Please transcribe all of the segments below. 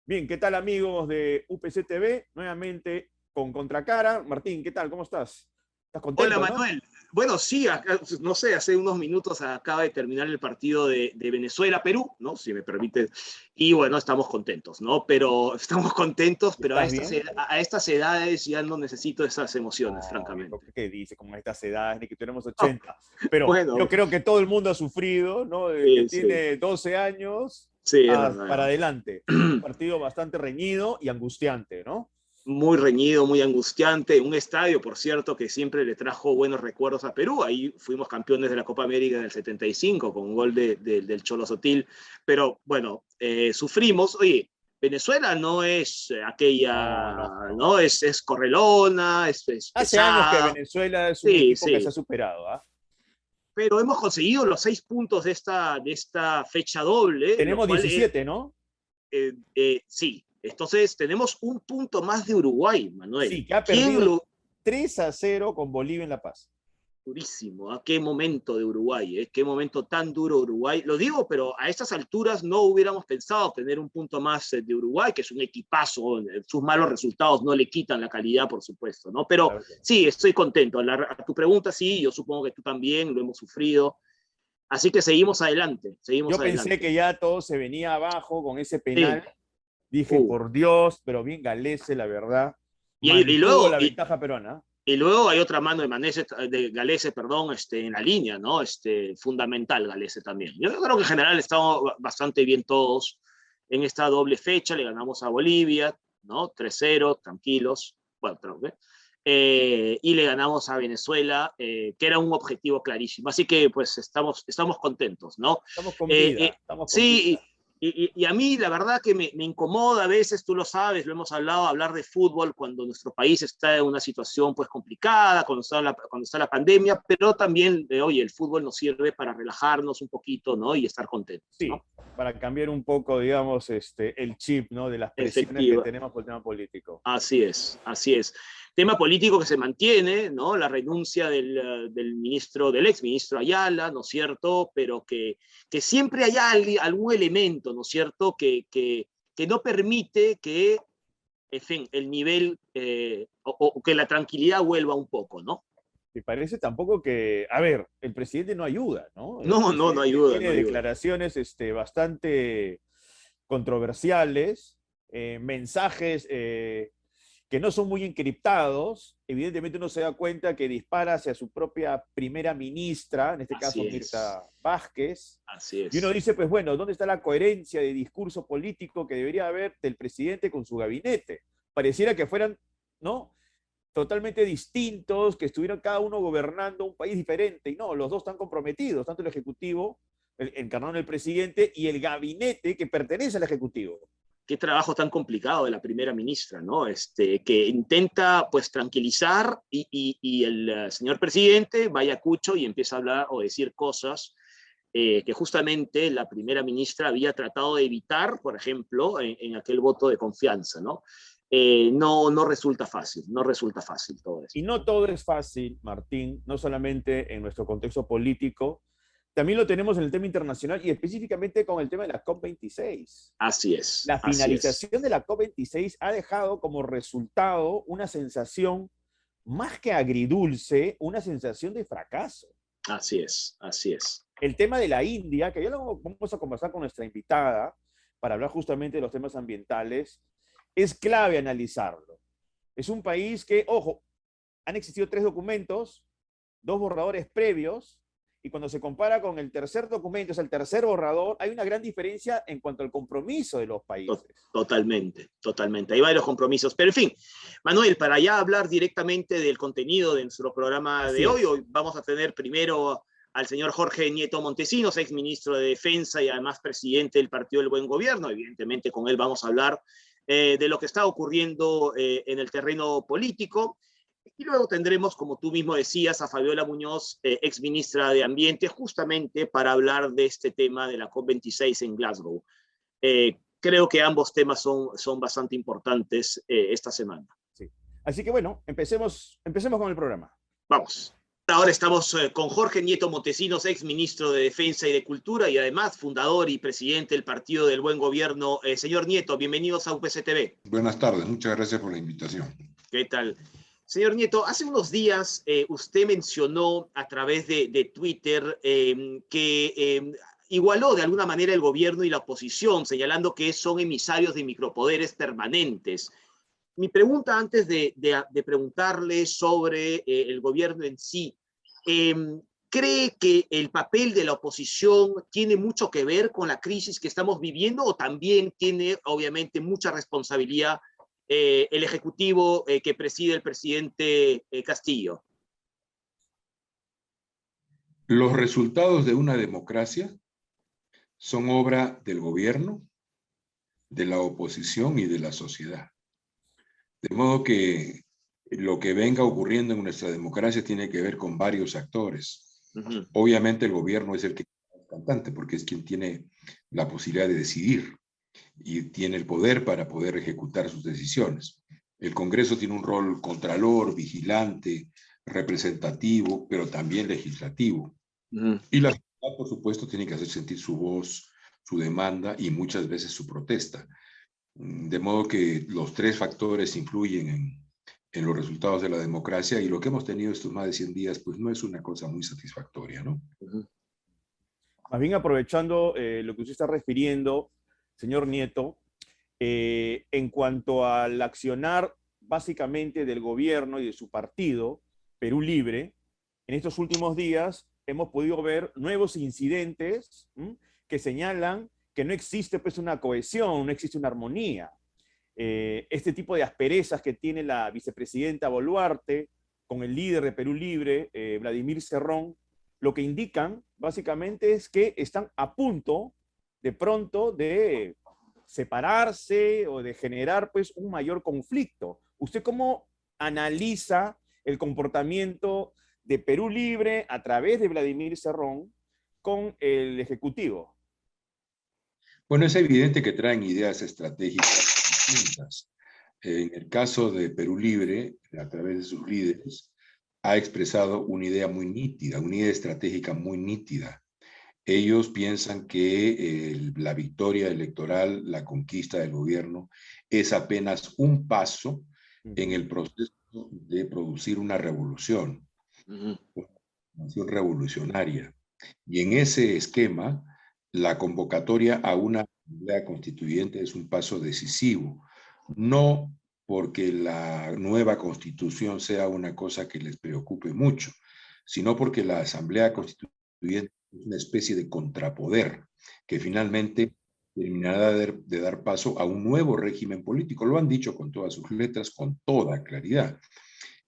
Bien, ¿qué tal amigos de UPC TV? Nuevamente con Contracara. Martín, ¿qué tal? ¿Cómo estás? ¿Estás Hola contento, no? Manuel. Bueno, sí, no sé, hace unos minutos acaba de terminar el partido de Venezuela-Perú, ¿no? Si me permite. Y bueno, estamos contentos, ¿no? Pero estamos contentos, pero ¿Estás bien? a estas edades ya no necesito esas emociones, No, viejo, francamente. ¿qué dice? Como a estas edades, ni que tenemos Oh, 80. Pero yo bueno, creo que todo el mundo ha sufrido, ¿no? Desde que sí, sí, tiene 12 años sí, es verdad, es para verdad. adelante. Un partido bastante reñido y angustiante, ¿no? Muy reñido, muy angustiante. Un estadio, por cierto, que siempre le trajo buenos recuerdos a Perú. Ahí fuimos campeones de la Copa América en el 75 con un gol del Cholo Sotil. Pero bueno, sufrimos. Oye, Venezuela no es No, aquella, no, no. ¿no? Es correlona, es Hace años que pesada. Venezuela es un Sí, equipo que se ha sí. superado, ¿ah? Pero hemos conseguido los 6 puntos de esta fecha doble, lo Tenemos cual 17, ¿no? sí. Entonces tenemos un punto más de Uruguay, Manuel. Sí, que ha ¿Quién perdido lo, 3-0 con Bolivia en La Paz. Durísimo, ¿a qué momento de Uruguay? Qué momento tan duro Uruguay. Lo digo, pero a estas alturas no hubiéramos pensado tener un punto más de Uruguay, que es un equipazo. Sus malos resultados no le quitan la calidad, por supuesto, ¿no? Pero Claro que no. sí, estoy contento. A tu pregunta, sí, yo supongo que tú también lo hemos sufrido. Así que seguimos adelante, seguimos Yo pensé adelante. que ya todo se venía abajo con ese Sí, penal. Dije, uh. por Dios, pero bien Galese, la verdad, Y mantuvo luego, la ventaja peruana. y luego hay otra mano de Galese, perdón, en la línea, ¿no? Fundamental Galese también. Yo creo que en general estamos bastante bien todos en esta doble fecha. Le ganamos a Bolivia, ¿no? 3-0, tranquilos. Bueno, creo que. Y le ganamos a Venezuela, que era un objetivo clarísimo. Así que, pues, estamos contentos, ¿no? Estamos con Eh, vida, eh, estamos con sí, vida. y a mí la verdad que me incomoda a veces, tú lo sabes, lo hemos hablado, hablar de fútbol cuando nuestro país está en una situación pues complicada, cuando está la pandemia, pero también, oye, el fútbol nos sirve para relajarnos un poquito, ¿no? Y estar contentos, Sí, ¿no? para cambiar un poco, digamos, el chip, ¿no? De las presiones que Efectiva. tenemos por el tema político. Así es, así es. Tema político que se mantiene, ¿no? La renuncia del ministro, del exministro Ayala, ¿no es cierto? Pero que siempre hay algún elemento, ¿no es cierto? Que no permite que, en fin, el nivel o que la tranquilidad vuelva un poco, ¿no? Me parece tampoco que, a ver, el presidente no ayuda, ¿no? El No, no, no presidente ayuda, tiene no ayuda. declaraciones bastante controversiales, mensajes que no son muy encriptados. Evidentemente uno se da cuenta que dispara hacia su propia primera ministra, en este caso Así es, Mirta Vázquez, así y uno es. dice, pues bueno, ¿dónde está la coherencia de discurso político que debería haber del presidente con su gabinete? Pareciera que fueran, ¿no? Totalmente distintos, que estuvieran cada uno gobernando un país diferente, y no, los dos están comprometidos, tanto el Ejecutivo, encarnado en el presidente, y el gabinete que pertenece al Ejecutivo. Qué trabajo tan complicado de la primera ministra, ¿no? Que intenta pues tranquilizar y el señor presidente vaya cucho y empieza a hablar o decir cosas que justamente la primera ministra había tratado de evitar, por ejemplo, en aquel voto de confianza, ¿no? No resulta fácil, no resulta fácil todo eso. Y no todo es fácil, Martín, no solamente en nuestro contexto político, también lo tenemos en el tema internacional y específicamente con el tema de la COP26. Así es, La así es, finalización de la COP26 ha dejado como resultado una sensación más que agridulce, una sensación de fracaso. así es, así es. El tema de la India, que ya lo vamos a conversar con nuestra invitada para hablar justamente de los temas ambientales, es clave analizarlo. Es un país que, ojo, han existido 3 documentos, 2 borradores previos, y cuando se compara con el tercer documento, es el tercer borrador, hay una gran diferencia en cuanto al compromiso de los países. Totalmente, totalmente. Hay varios compromisos. Pero en fin, Manuel, para ya hablar directamente del contenido de nuestro programa Así de hoy, es. hoy vamos a tener primero al señor Jorge Nieto Montesinos, ex ministro de Defensa y además presidente del Partido del Buen Gobierno. Evidentemente, con él vamos a hablar de lo que está ocurriendo en el terreno político. Y luego tendremos, como tú mismo decías, a Fabiola Muñoz, ex ministra de Ambiente, justamente para hablar de este tema de la COP26 en Glasgow. Creo que ambos temas son bastante importantes esta semana. Sí. Así que bueno, empecemos con el programa. Vamos. Ahora estamos con Jorge Nieto Montesinos, ex ministro de Defensa y de Cultura y además fundador y presidente del Partido del Buen Gobierno. Señor Nieto, bienvenidos a UPC TV. Buenas tardes, muchas gracias por la invitación. ¿Qué tal? Señor Nieto, hace unos días usted mencionó a través de Twitter que igualó de alguna manera el gobierno y la oposición, señalando que son emisarios de micropoderes permanentes. Mi pregunta antes de preguntarle sobre el gobierno en sí, ¿cree que el papel de la oposición tiene mucho que ver con la crisis que estamos viviendo o también tiene obviamente mucha responsabilidad el ejecutivo que preside el presidente Castillo? Los resultados de una democracia son obra del gobierno, de la oposición y de la sociedad. De modo que lo que venga ocurriendo en nuestra democracia tiene que ver con varios actores. Obviamente el gobierno es el que es cantante porque es quien tiene la posibilidad de decidir y tiene el poder para poder ejecutar sus decisiones. El Congreso tiene un rol contralor, vigilante, representativo, pero también legislativo. Y la sociedad, por supuesto, tiene que hacer sentir su voz, su demanda y muchas veces su protesta. De modo que los tres factores influyen en los resultados de la democracia y lo que hemos tenido estos más de 100 días, pues no es una cosa muy satisfactoria, ¿no? Más bien aprovechando lo que usted está refiriendo, señor Nieto, en cuanto al accionar básicamente del gobierno y de su partido, Perú Libre, en estos últimos días hemos podido ver nuevos incidentes que señalan que no existe pues una cohesión, no existe una armonía. Este tipo de asperezas que tiene la vicepresidenta Boluarte con el líder de Perú Libre, Vladimir Cerrón, lo que indican básicamente es que están a punto de pronto de separarse o de generar pues un mayor conflicto. ¿Usted cómo analiza el comportamiento de Perú Libre a través de Vladimir Cerrón con el Ejecutivo? Bueno, es evidente que traen ideas estratégicas distintas. En el caso de Perú Libre, a través de sus líderes, ha expresado una idea muy nítida, una idea estratégica muy nítida. Ellos piensan que la victoria electoral, la conquista del gobierno, es apenas un paso en el proceso de producir una revolución, una revolución revolucionaria. Y en ese esquema, la convocatoria a una asamblea constituyente es un paso decisivo, no porque la nueva constitución sea una cosa que les preocupe mucho, sino porque la asamblea constituyente es una especie de contrapoder que finalmente terminará de dar paso a un nuevo régimen político. Lo han dicho con todas sus letras, con toda claridad.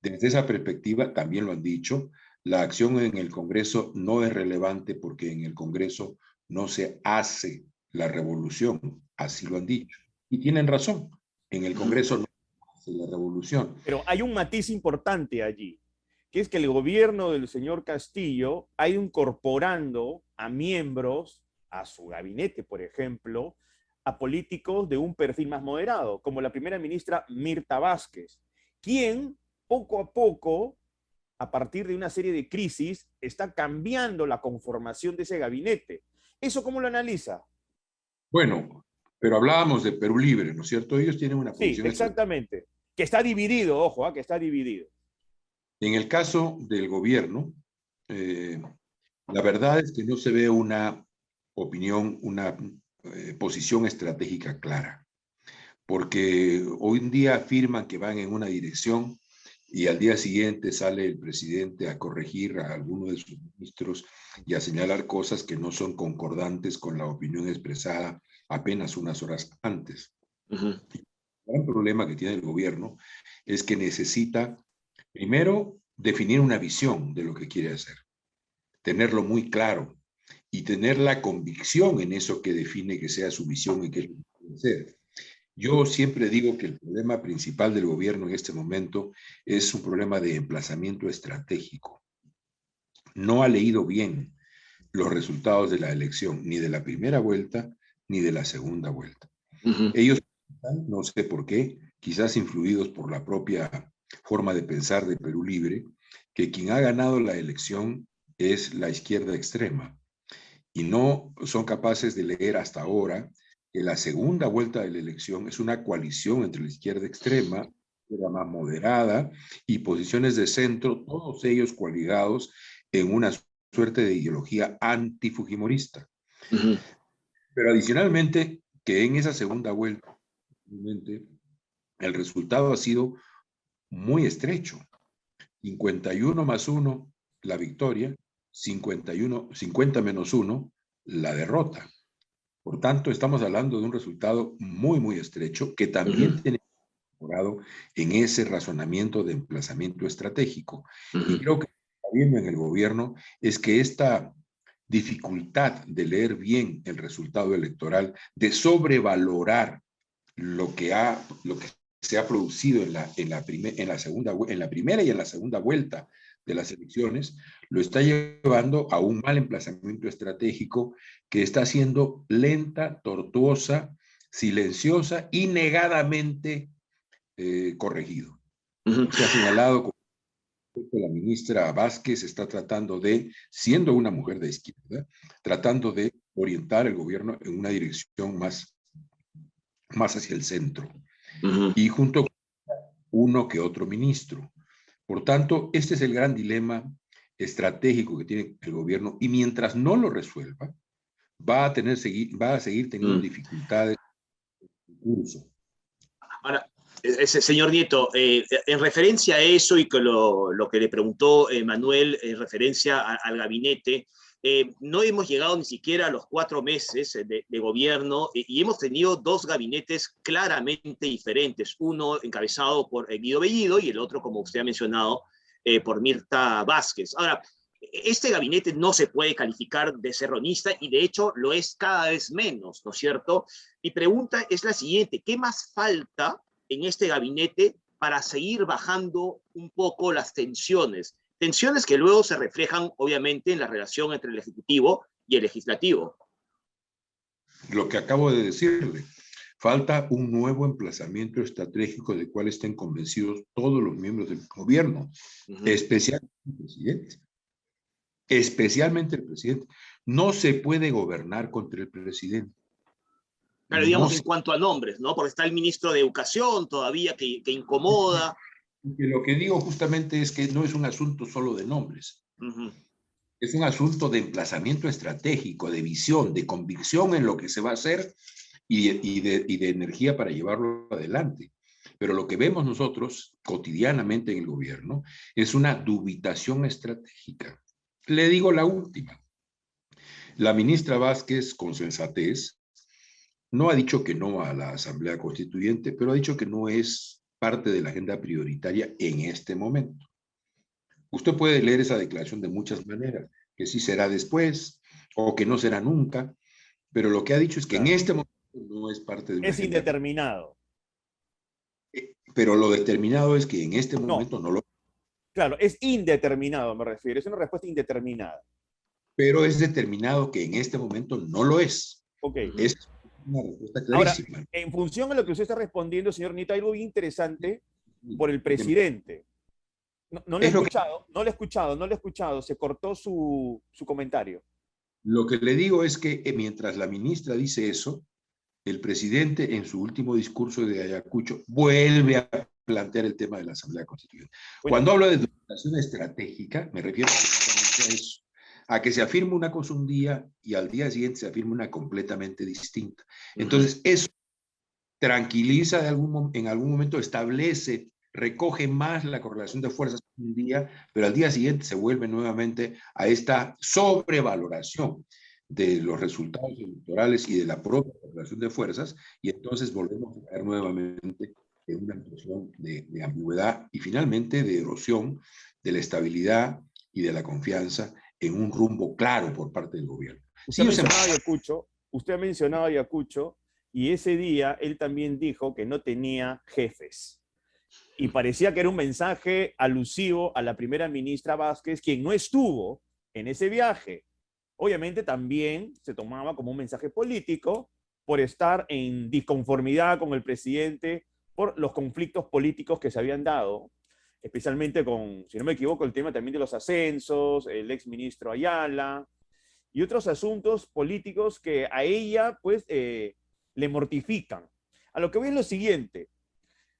Desde esa perspectiva, también lo han dicho, la acción en el Congreso no es relevante porque en el Congreso no se hace la revolución, así lo han dicho. Y tienen razón, en el Congreso no se hace la revolución. Pero hay un matiz importante allí, que es que el gobierno del señor Castillo ha ido incorporando a miembros, a su gabinete, por ejemplo, a políticos de un perfil más moderado, como la primera ministra Mirta Vázquez, quien poco a poco, a partir de una serie de crisis, está cambiando la conformación de ese gabinete. ¿Eso cómo lo analiza? Bueno, pero hablábamos de Perú Libre, ¿no es cierto? Ellos tienen una Sí, posición exactamente. Que está dividido, ojo, que está dividido. En el caso del gobierno, la verdad es que no se ve una opinión, una posición estratégica clara, porque hoy en día afirman que van en una dirección y al día siguiente sale el presidente a corregir a alguno de sus ministros y a señalar cosas que no son concordantes con la opinión expresada apenas unas horas antes. El gran problema que tiene el gobierno es que necesita, primero, definir una visión de lo que quiere hacer, tenerlo muy claro y tener la convicción en eso que define que sea su visión y qué es lo que quiere hacer. Yo siempre digo que el problema principal del gobierno en este momento es un problema de emplazamiento estratégico. No ha leído bien los resultados de la elección, ni de la primera vuelta, ni de la segunda vuelta. Ellos, no sé por qué, quizás influidos por la propia forma de pensar de Perú Libre, que quien ha ganado la elección es la izquierda extrema y no son capaces de leer hasta ahora que la segunda vuelta de la elección es una coalición entre la izquierda extrema, la más moderada y posiciones de centro, todos ellos coaligados en una suerte de ideología antifujimorista. Pero adicionalmente, que en esa segunda vuelta, el resultado ha sido muy estrecho. 51 más 1, la victoria, 51, 50 menos 1, la derrota. Por tanto, estamos hablando de un resultado muy, muy estrecho que también tiene incorporado en ese razonamiento de emplazamiento estratégico. Y creo que lo que está viendo en el gobierno es que esta dificultad de leer bien el resultado electoral, de sobrevalorar lo que se ha producido en la primera y en la segunda vuelta de las elecciones, lo está llevando a un mal emplazamiento estratégico que está siendo lenta, tortuosa, silenciosa y negadamente corregido. Se ha señalado que la ministra Vázquez está tratando de, siendo una mujer de izquierda, tratando de orientar el gobierno en una dirección más hacia el centro. Y junto con uno que otro ministro. Por tanto, este es el gran dilema estratégico que tiene el gobierno y mientras no lo resuelva, va a seguir teniendo dificultades en curso. Ahora, ese señor Nieto, en referencia a eso y con lo que le preguntó Manuel en referencia al gabinete, no hemos llegado ni siquiera a los 4 meses de gobierno y hemos tenido 2 gabinetes claramente diferentes, uno encabezado por Guido Bellido y el otro, como usted ha mencionado, por Mirta Vázquez. Ahora, este gabinete no se puede calificar de serronista y de hecho lo es cada vez menos, ¿no es cierto? Mi pregunta es la siguiente, ¿qué más falta en este gabinete para seguir bajando un poco las tensiones? Tensiones que luego se reflejan, obviamente, en la relación entre el Ejecutivo y el Legislativo. Lo que acabo de decirle, falta un nuevo emplazamiento estratégico del cual estén convencidos todos los miembros del gobierno, especialmente el presidente. Especialmente el presidente. No se puede gobernar contra el presidente. Pero digamos en cuanto a nombres, ¿no? Porque está el ministro de Educación todavía que incomoda. Lo que digo justamente es que no es un asunto solo de nombres. Es un asunto de emplazamiento estratégico, de visión, de convicción en lo que se va a hacer y de energía para llevarlo adelante. Pero lo que vemos nosotros cotidianamente en el gobierno es una dubitación estratégica. Le digo la última. La ministra Vázquez, con sensatez, no ha dicho que no a la Asamblea Constituyente, pero ha dicho que no es parte de la agenda prioritaria en este momento. Usted puede leer esa declaración de muchas maneras, que sí será después o que no será nunca, pero lo que ha dicho es que en este momento no es parte de una es agenda indeterminado. Pero lo determinado es que en este momento no lo... Claro, es indeterminado, me refiero. Es una respuesta indeterminada. Pero es determinado que en este momento no lo es. Ok. Es una respuesta clarísima. Ahora, en función de lo que usted está respondiendo, señor Nieto, hay algo bien interesante por el presidente. No le he escuchado, no le he escuchado. Se cortó su comentario. Lo que le digo es que mientras la ministra dice eso, el presidente en su último discurso de Ayacucho vuelve a plantear el tema de la Asamblea Constituyente. Bueno, cuando hablo de dubitación estratégica, me refiero a eso, a que se afirma una cosa un día y al día siguiente se afirma una completamente distinta. Entonces, eso tranquiliza en algún momento, establece, recoge más la correlación de fuerzas un día, pero al día siguiente se vuelve nuevamente a esta sobrevaloración de los resultados electorales y de la propia correlación de fuerzas, y entonces volvemos a caer nuevamente en una situación de ambigüedad y finalmente de erosión de la estabilidad y de la confianza en un rumbo claro por parte del gobierno. Usted ha mencionado a Ayacucho, y ese día él también dijo que no tenía jefes. Y parecía que era un mensaje alusivo a la primera ministra Vázquez, quien no estuvo en ese viaje. Obviamente también se tomaba como un mensaje político por estar en disconformidad con el presidente por los conflictos políticos que se habían dado especialmente con, si no me equivoco, el tema también de los ascensos, el ex ministro Ayala y otros asuntos políticos que a ella pues le mortifican. A lo que voy es lo siguiente,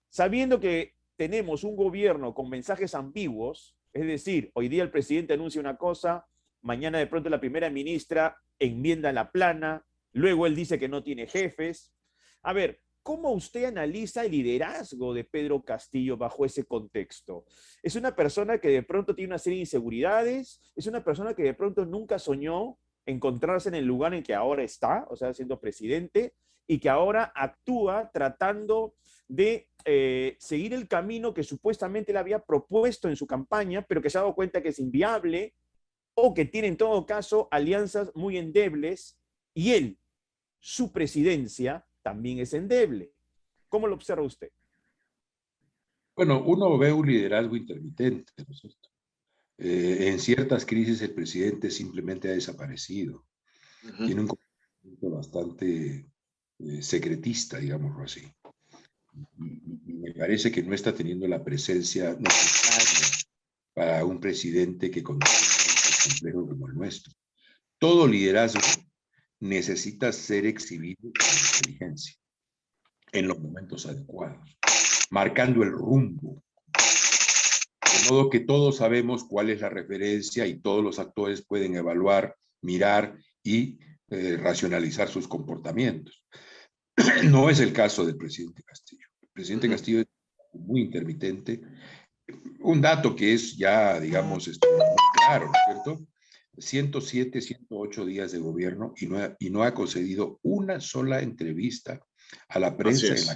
sabiendo que tenemos un gobierno con mensajes ambiguos, es decir, hoy día el presidente anuncia una cosa, mañana de pronto la primera ministra enmienda la plana, luego él dice que no tiene jefes. A ver, ¿cómo usted analiza el liderazgo de Pedro Castillo bajo ese contexto? ¿Es una persona que de pronto tiene una serie de inseguridades? ¿Es una persona que de pronto nunca soñó encontrarse en el lugar en que ahora está, o sea, siendo presidente, y que ahora actúa tratando de seguir el camino que supuestamente él había propuesto en su campaña, pero que se ha dado cuenta que es inviable o que tiene en todo caso alianzas muy endebles y él, su presidencia, también es endeble? ¿Cómo lo observa usted? Bueno, uno ve un liderazgo intermitente, ¿no es cierto? En ciertas crisis el presidente simplemente ha desaparecido. Tiene un comportamiento bastante secretista, digámoslo así. Y me parece que no está teniendo la presencia necesaria para un presidente que conduce un país complejo como el nuestro. Todo liderazgo necesita ser exhibido con inteligencia, en los momentos adecuados, marcando el rumbo. De modo que todos sabemos cuál es la referencia y todos los actores pueden evaluar, mirar y racionalizar sus comportamientos. No es el caso del presidente Castillo. El presidente Castillo es muy intermitente. Un dato que es ya, digamos, muy claro, ¿no es cierto? 107, 108 días de gobierno y no ha concedido una sola entrevista a la prensa en la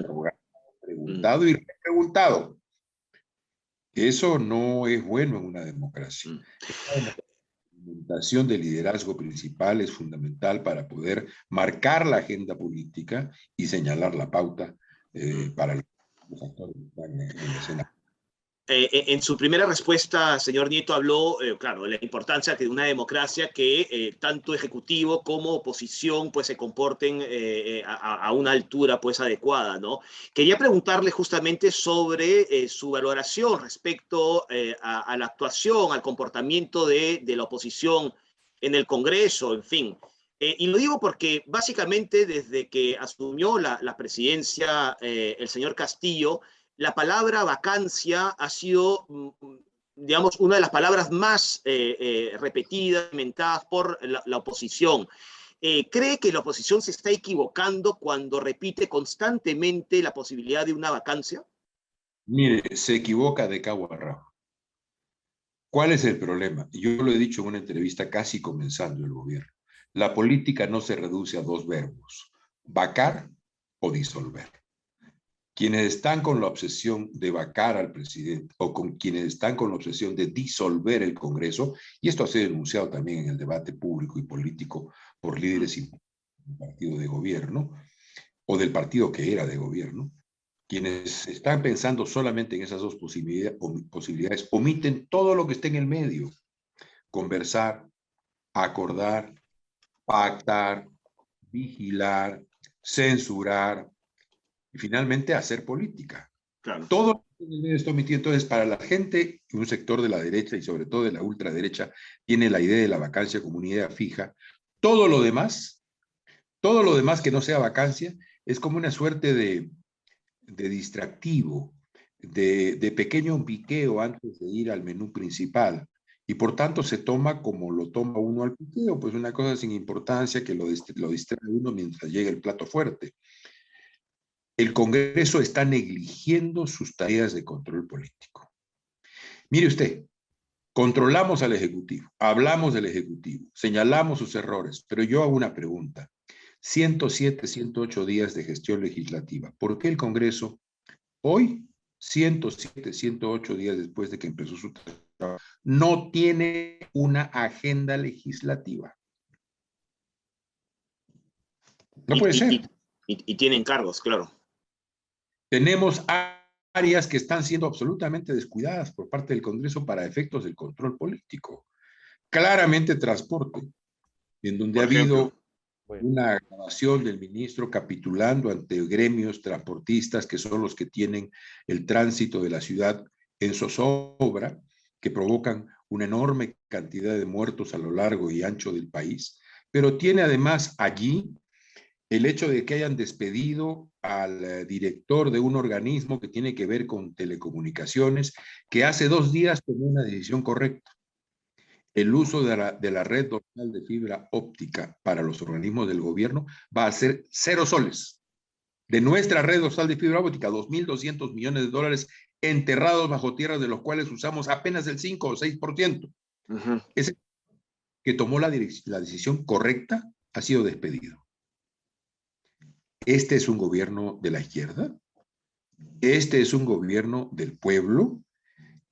que ha preguntado y repreguntado. Eso no es bueno en una democracia. La implementación del liderazgo principal es fundamental para poder marcar la agenda política y señalar la pauta para los actores que están en la escena. En su primera respuesta, señor Nieto, habló, claro, de la importancia de una democracia que tanto ejecutivo como oposición pues se comporten a una altura pues adecuada, ¿no? Quería preguntarle justamente sobre su valoración respecto a la actuación, al comportamiento de la oposición en el Congreso, en fin. Y lo digo porque básicamente desde que asumió la presidencia el señor Castillo, la palabra vacancia ha sido, digamos, una de las palabras más repetidas, comentadas por la oposición. ¿Cree que la oposición se está equivocando cuando repite constantemente la posibilidad de una vacancia? Mire, se equivoca de cabo a rabo. ¿Cuál es el problema? Yo lo he dicho en una entrevista casi comenzando el gobierno. La política no se reduce a dos verbos, vacar o disolver. Quienes están con la obsesión de vacar al presidente o con quienes están con la obsesión de disolver el Congreso, y esto ha sido denunciado también en el debate público y político por líderes del partido de gobierno o del partido que era de gobierno, quienes están pensando solamente en esas dos posibilidades omiten todo lo que está en el medio: conversar, acordar, pactar, vigilar, censurar y finalmente hacer política. Claro. Todo está omitido. Entonces, para la gente, un sector de la derecha y sobre todo de la ultraderecha, tiene la idea de la vacancia como una idea fija. Todo lo demás que no sea vacancia, es como una suerte de distractivo, de pequeño piqueo antes de ir al menú principal. Y por tanto se toma como lo toma uno al piqueo, pues una cosa sin importancia que lo distrae uno mientras llega el plato fuerte. El Congreso está negligiendo sus tareas de control político. Mire usted, controlamos al Ejecutivo, hablamos del Ejecutivo, señalamos sus errores, pero yo hago una pregunta. 107, 108 días de gestión legislativa. ¿Por qué el Congreso hoy, 107, 108 días después de que empezó su trabajo, no tiene una agenda legislativa? No puede ser. Y tienen cargos, claro. Tenemos áreas que están siendo absolutamente descuidadas por parte del Congreso para efectos del control político. Claramente transporte, en donde ha habido Bueno. una grabación del ministro capitulando ante gremios transportistas que son los que tienen el tránsito de la ciudad en zozobra, que provocan una enorme cantidad de muertos a lo largo y ancho del país, pero tiene además allí el hecho de que hayan despedido al director de un organismo que tiene que ver con telecomunicaciones, que hace 2 días tomó una decisión correcta. El uso de la red dorsal de fibra óptica para los organismos del gobierno va a ser 0 soles. De nuestra red dorsal de fibra óptica, 2.200 millones de dólares enterrados bajo tierra, de los cuales usamos apenas el 5 o 6%. Ese que tomó la decisión correcta ha sido despedido. ¿Este es un gobierno de la izquierda? ¿Este es un gobierno del pueblo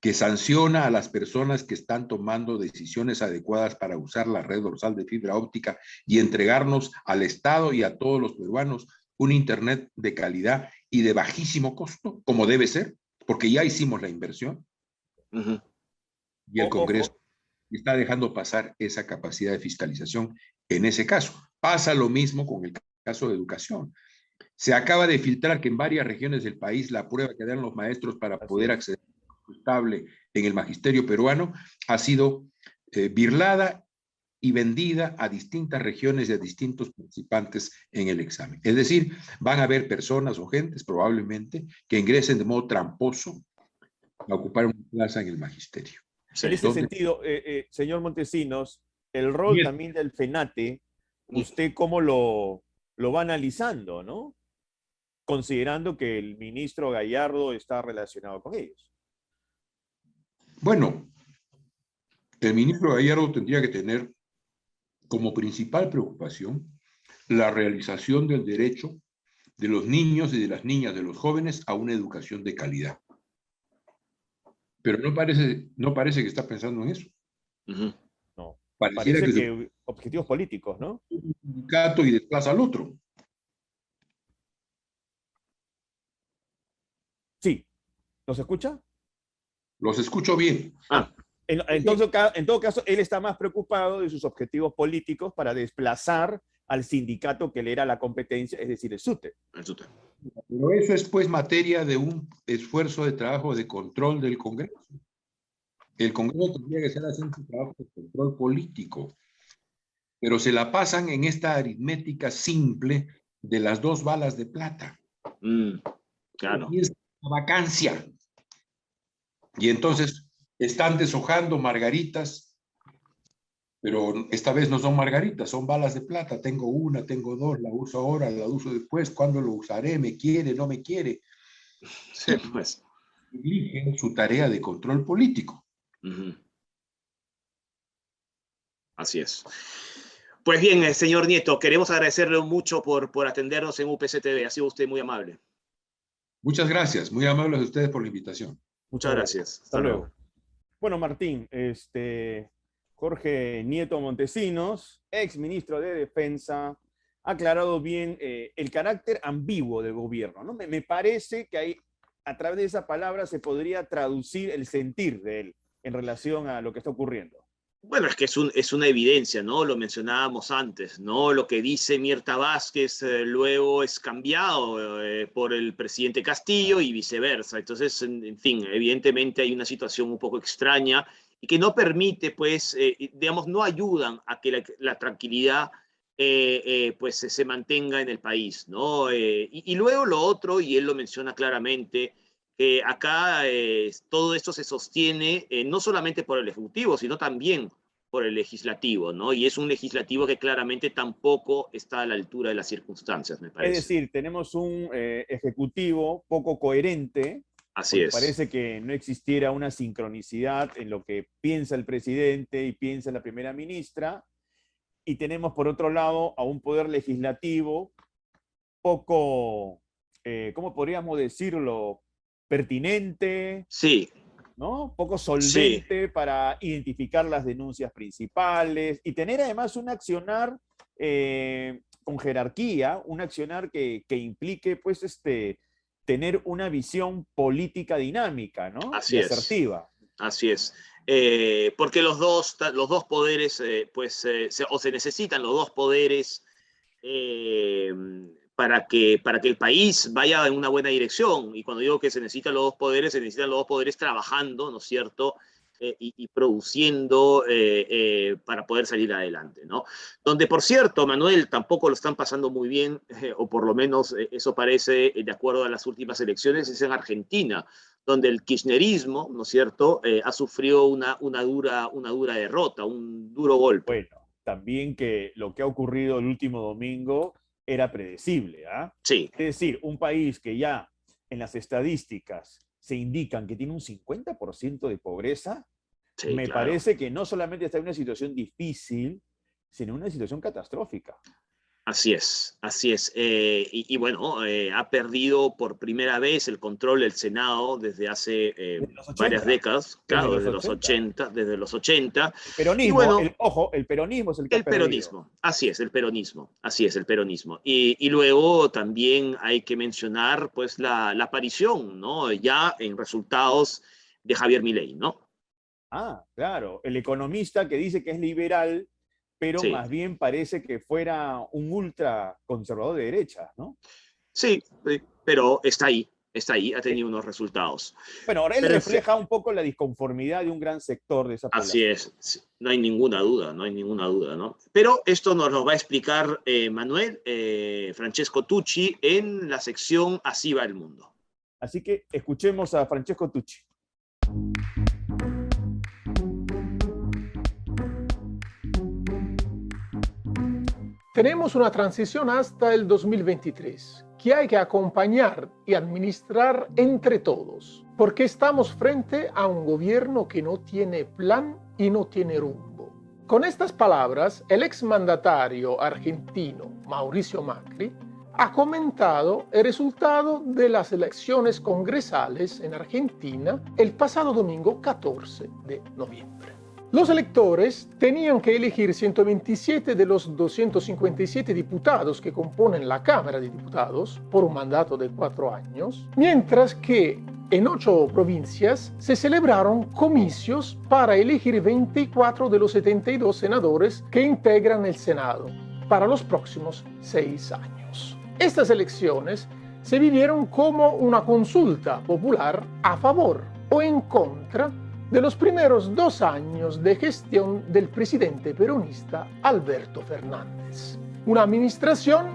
que sanciona a las personas que están tomando decisiones adecuadas para usar la red dorsal de fibra óptica y entregarnos al Estado y a todos los peruanos un Internet de calidad y de bajísimo costo, como debe ser, porque ya hicimos la inversión? Y el Congreso está dejando pasar esa capacidad de fiscalización en ese caso. Pasa lo mismo con el caso de educación. Se acaba de filtrar que en varias regiones del país la prueba que dan los maestros para poder acceder estable en el magisterio peruano ha sido birlada y vendida a distintas regiones y a distintos participantes en el examen. Es decir, van a haber personas o gentes probablemente que ingresen de modo tramposo a ocupar una plaza en el magisterio. En ese sentido, señor Montesinos, el rol también del FENATE, ¿usted cómo lo va analizando, no? Considerando que el ministro Gallardo está relacionado con ellos. Bueno, el ministro Gallardo tendría que tener como principal preocupación la realización del derecho de los niños y de las niñas, de los jóvenes, a una educación de calidad. Pero no parece que está pensando en eso. No, parece que objetivos políticos, ¿no? Un sindicato y desplaza al otro. Sí. ¿Nos escucha? Los escucho bien. En todo caso, él está más preocupado de sus objetivos políticos para desplazar al sindicato que le era la competencia, es decir, el SUTE. Pero eso es pues materia de un esfuerzo de trabajo de control del Congreso. El Congreso tendría que estar haciendo un trabajo de control político, pero se la pasan en esta aritmética simple de las 2 balas de plata. Claro. Y es una vacancia. Y entonces están deshojando margaritas, pero esta vez no son margaritas, son balas de plata. Tengo una, tengo 2, la uso ahora, la uso después. ¿Cuándo lo usaré? ¿Me quiere? ¿No me quiere? Sí, pues. Eligen su tarea de control político. Así es. Pues bien, señor Nieto, queremos agradecerle mucho por atendernos en UPC TV. Ha sido usted muy amable. Muchas gracias. Muy amables a ustedes por la invitación. Muchas gracias. Hasta luego. Bueno, Martín, Jorge Nieto Montesinos, ex ministro de Defensa, ha aclarado bien el carácter ambiguo del gobierno, ¿no? Me parece que ahí, a través de esa palabra se podría traducir el sentir de él en relación a lo que está ocurriendo. Bueno, es que es una evidencia, ¿no? Lo mencionábamos antes, ¿no? Lo que dice Mirta Vázquez luego es cambiado por el presidente Castillo y viceversa. Entonces, en fin, evidentemente hay una situación un poco extraña y que no permite, pues, digamos, no ayudan a que la tranquilidad pues se mantenga en el país, ¿no? Y luego lo otro, y él lo menciona claramente, acá todo esto se sostiene no solamente por el Ejecutivo, sino también por el Legislativo, ¿no? Y es un Legislativo que claramente tampoco está a la altura de las circunstancias, me parece. Es decir, tenemos un Ejecutivo poco coherente. Así es. Parece que no existiera una sincronicidad en lo que piensa el presidente y piensa la primera ministra. Y tenemos, por otro lado, a un poder legislativo poco, ¿cómo podríamos decirlo? Pertinente, sí, ¿no? Poco solvente para identificar las denuncias principales y tener además un accionar con jerarquía, un accionar que implique, pues, tener una visión política dinámica, ¿no? Así y asertiva. Así es. Porque los dos poderes, pues, o se necesitan los dos poderes que el país vaya en una buena dirección. Y cuando digo que se necesitan los dos poderes, se necesitan los dos poderes trabajando, ¿no es cierto?, y produciendo para poder salir adelante, ¿no? Donde, por cierto, Manuel, tampoco lo están pasando muy bien, o por lo menos eso parece, de acuerdo a las últimas elecciones, es en Argentina, donde el kirchnerismo, ¿no es cierto?, ha sufrido una dura derrota, un duro golpe. Bueno, también que lo que ha ocurrido el último domingo era predecible, ¿ah? Sí. Es decir, un país que ya en las estadísticas se indican que tiene un 50% de pobreza, Sí, me claro. parece que no solamente está en una situación difícil, sino en una situación catastrófica. Así es, así es. Y bueno, ha perdido por primera vez el control del Senado desde hace Desde los 80. varias décadas, claro, Desde desde los los 80, desde los 80. El peronismo, Y bueno, ojo, el peronismo es el que ha el perdido. peronismo, así es, el peronismo, así es, el peronismo. Y luego también hay que mencionar pues la aparición, ¿no?, ya en resultados de Javier Milei, ¿no? Ah, claro, el economista que dice que es liberal, pero Sí, más bien parece que fuera un ultra conservador de derecha, ¿no? sí, pero está ahí, ha tenido unos resultados. Bueno, ahora él Pero refleja un poco la disconformidad de un gran sector de esa así población. es, sí, no hay ninguna duda, ¿no? Pero esto nos lo va a explicar Manuel Francesco Tucci en la sección Así va el mundo. Así que escuchemos a Francesco Tucci. Tenemos una transición hasta el 2023 que hay que acompañar y administrar entre todos, porque estamos frente a un gobierno que no tiene plan y no tiene rumbo. Con estas palabras, el exmandatario argentino Mauricio Macri ha comentado el resultado de las elecciones congresales en Argentina el pasado domingo 14 de noviembre. Los electores tenían que elegir 127 de los 257 diputados que componen la Cámara de Diputados por un mandato de 4 años, mientras que en 8 provincias se celebraron comicios para elegir 24 de los 72 senadores que integran el Senado para los próximos 6 años. Estas elecciones se vivieron como una consulta popular a favor o en contra de los primeros 2 años de gestión del presidente peronista Alberto Fernández. Una administración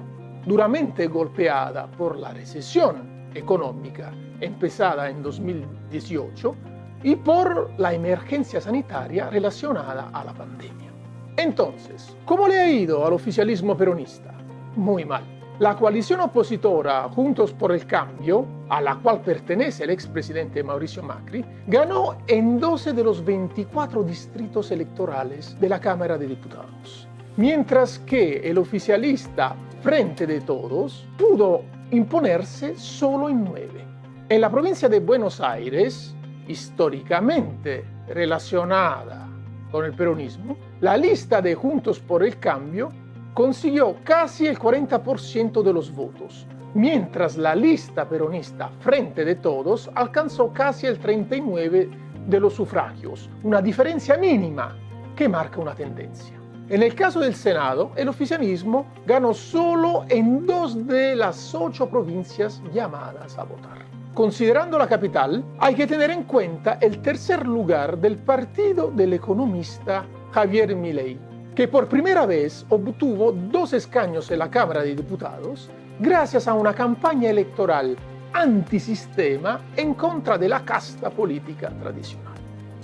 duramente golpeada por la recesión económica empezada en 2018 y por la emergencia sanitaria relacionada a la pandemia. Entonces, ¿cómo le ha ido al oficialismo peronista? Muy mal. La coalición opositora Juntos por el Cambio, a la cual pertenece el expresidente Mauricio Macri, ganó en 12 de los 24 distritos electorales de la Cámara de Diputados, mientras que el oficialista Frente de Todos pudo imponerse solo en 9. En la provincia de Buenos Aires, históricamente relacionada con el peronismo, la lista de Juntos por el Cambio consiguió casi el 40% de los votos, mientras la lista peronista Frente de Todos alcanzó casi el 39% de los sufragios, una diferencia mínima que marca una tendencia. En el caso del Senado, el oficialismo ganó solo en 2 de las 8 provincias llamadas a votar. Considerando la capital, hay que tener en cuenta el tercer lugar del partido del economista Javier Milei, que por primera vez obtuvo 2 escaños en la Cámara de Diputados gracias a una campaña electoral antisistema en contra de la casta política tradicional.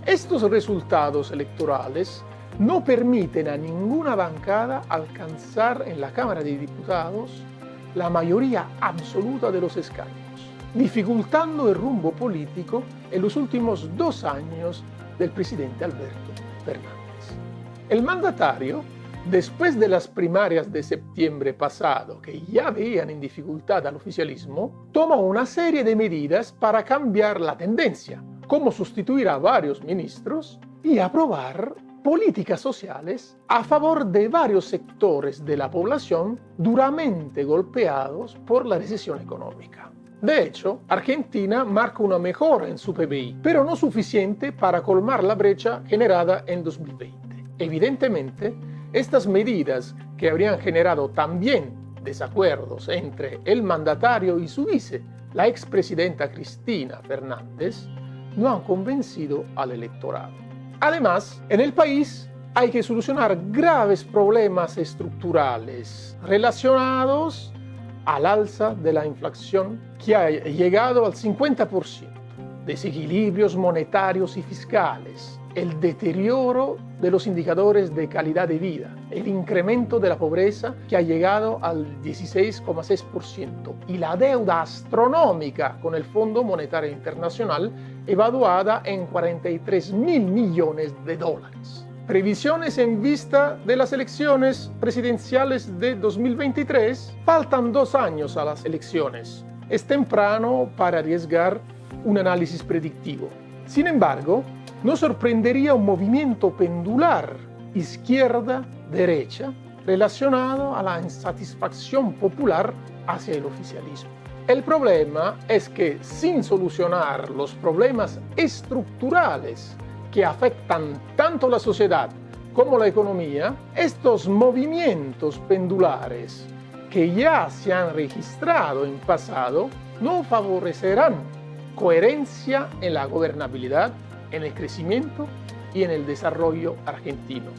Estos resultados electorales no permiten a ninguna bancada alcanzar en la Cámara de Diputados la mayoría absoluta de los escaños, dificultando el rumbo político en los últimos 2 años del presidente Alberto Fernández. El mandatario, después de las primarias de septiembre pasado, que ya veían en dificultad al oficialismo, tomó una serie de medidas para cambiar la tendencia, como sustituir a varios ministros y aprobar políticas sociales a favor de varios sectores de la población duramente golpeados por la recesión económica. De hecho, Argentina marca una mejora en su PBI, pero no suficiente para colmar la brecha generada en 2020. Evidentemente, Estas medidas, que habrían generado también desacuerdos entre el mandatario y su vice, la expresidenta Cristina Fernández, no han convencido al electorado. Además, en el país hay que solucionar graves problemas estructurales relacionados al alza de la inflación que ha llegado al 50%, desequilibrios monetarios y fiscales, el deterioro de los indicadores de calidad de vida, el incremento de la pobreza que ha llegado al 16,6% y la deuda astronómica con el Fondo Monetario Internacional evaluada en 43.000 millones de dólares. Previsiones en vista de las elecciones presidenciales de 2023. Faltan 2 años a las elecciones. Es temprano para arriesgar un análisis predictivo. Sin embargo, no sorprendería un movimiento pendular izquierda-derecha relacionado a la insatisfacción popular hacia el oficialismo. El problema es que sin solucionar los problemas estructurales que afectan tanto la sociedad como la economía, estos movimientos pendulares que ya se han registrado en pasado no favorecerán coherencia en la gobernabilidad, en el crecimiento y en el desarrollo argentino.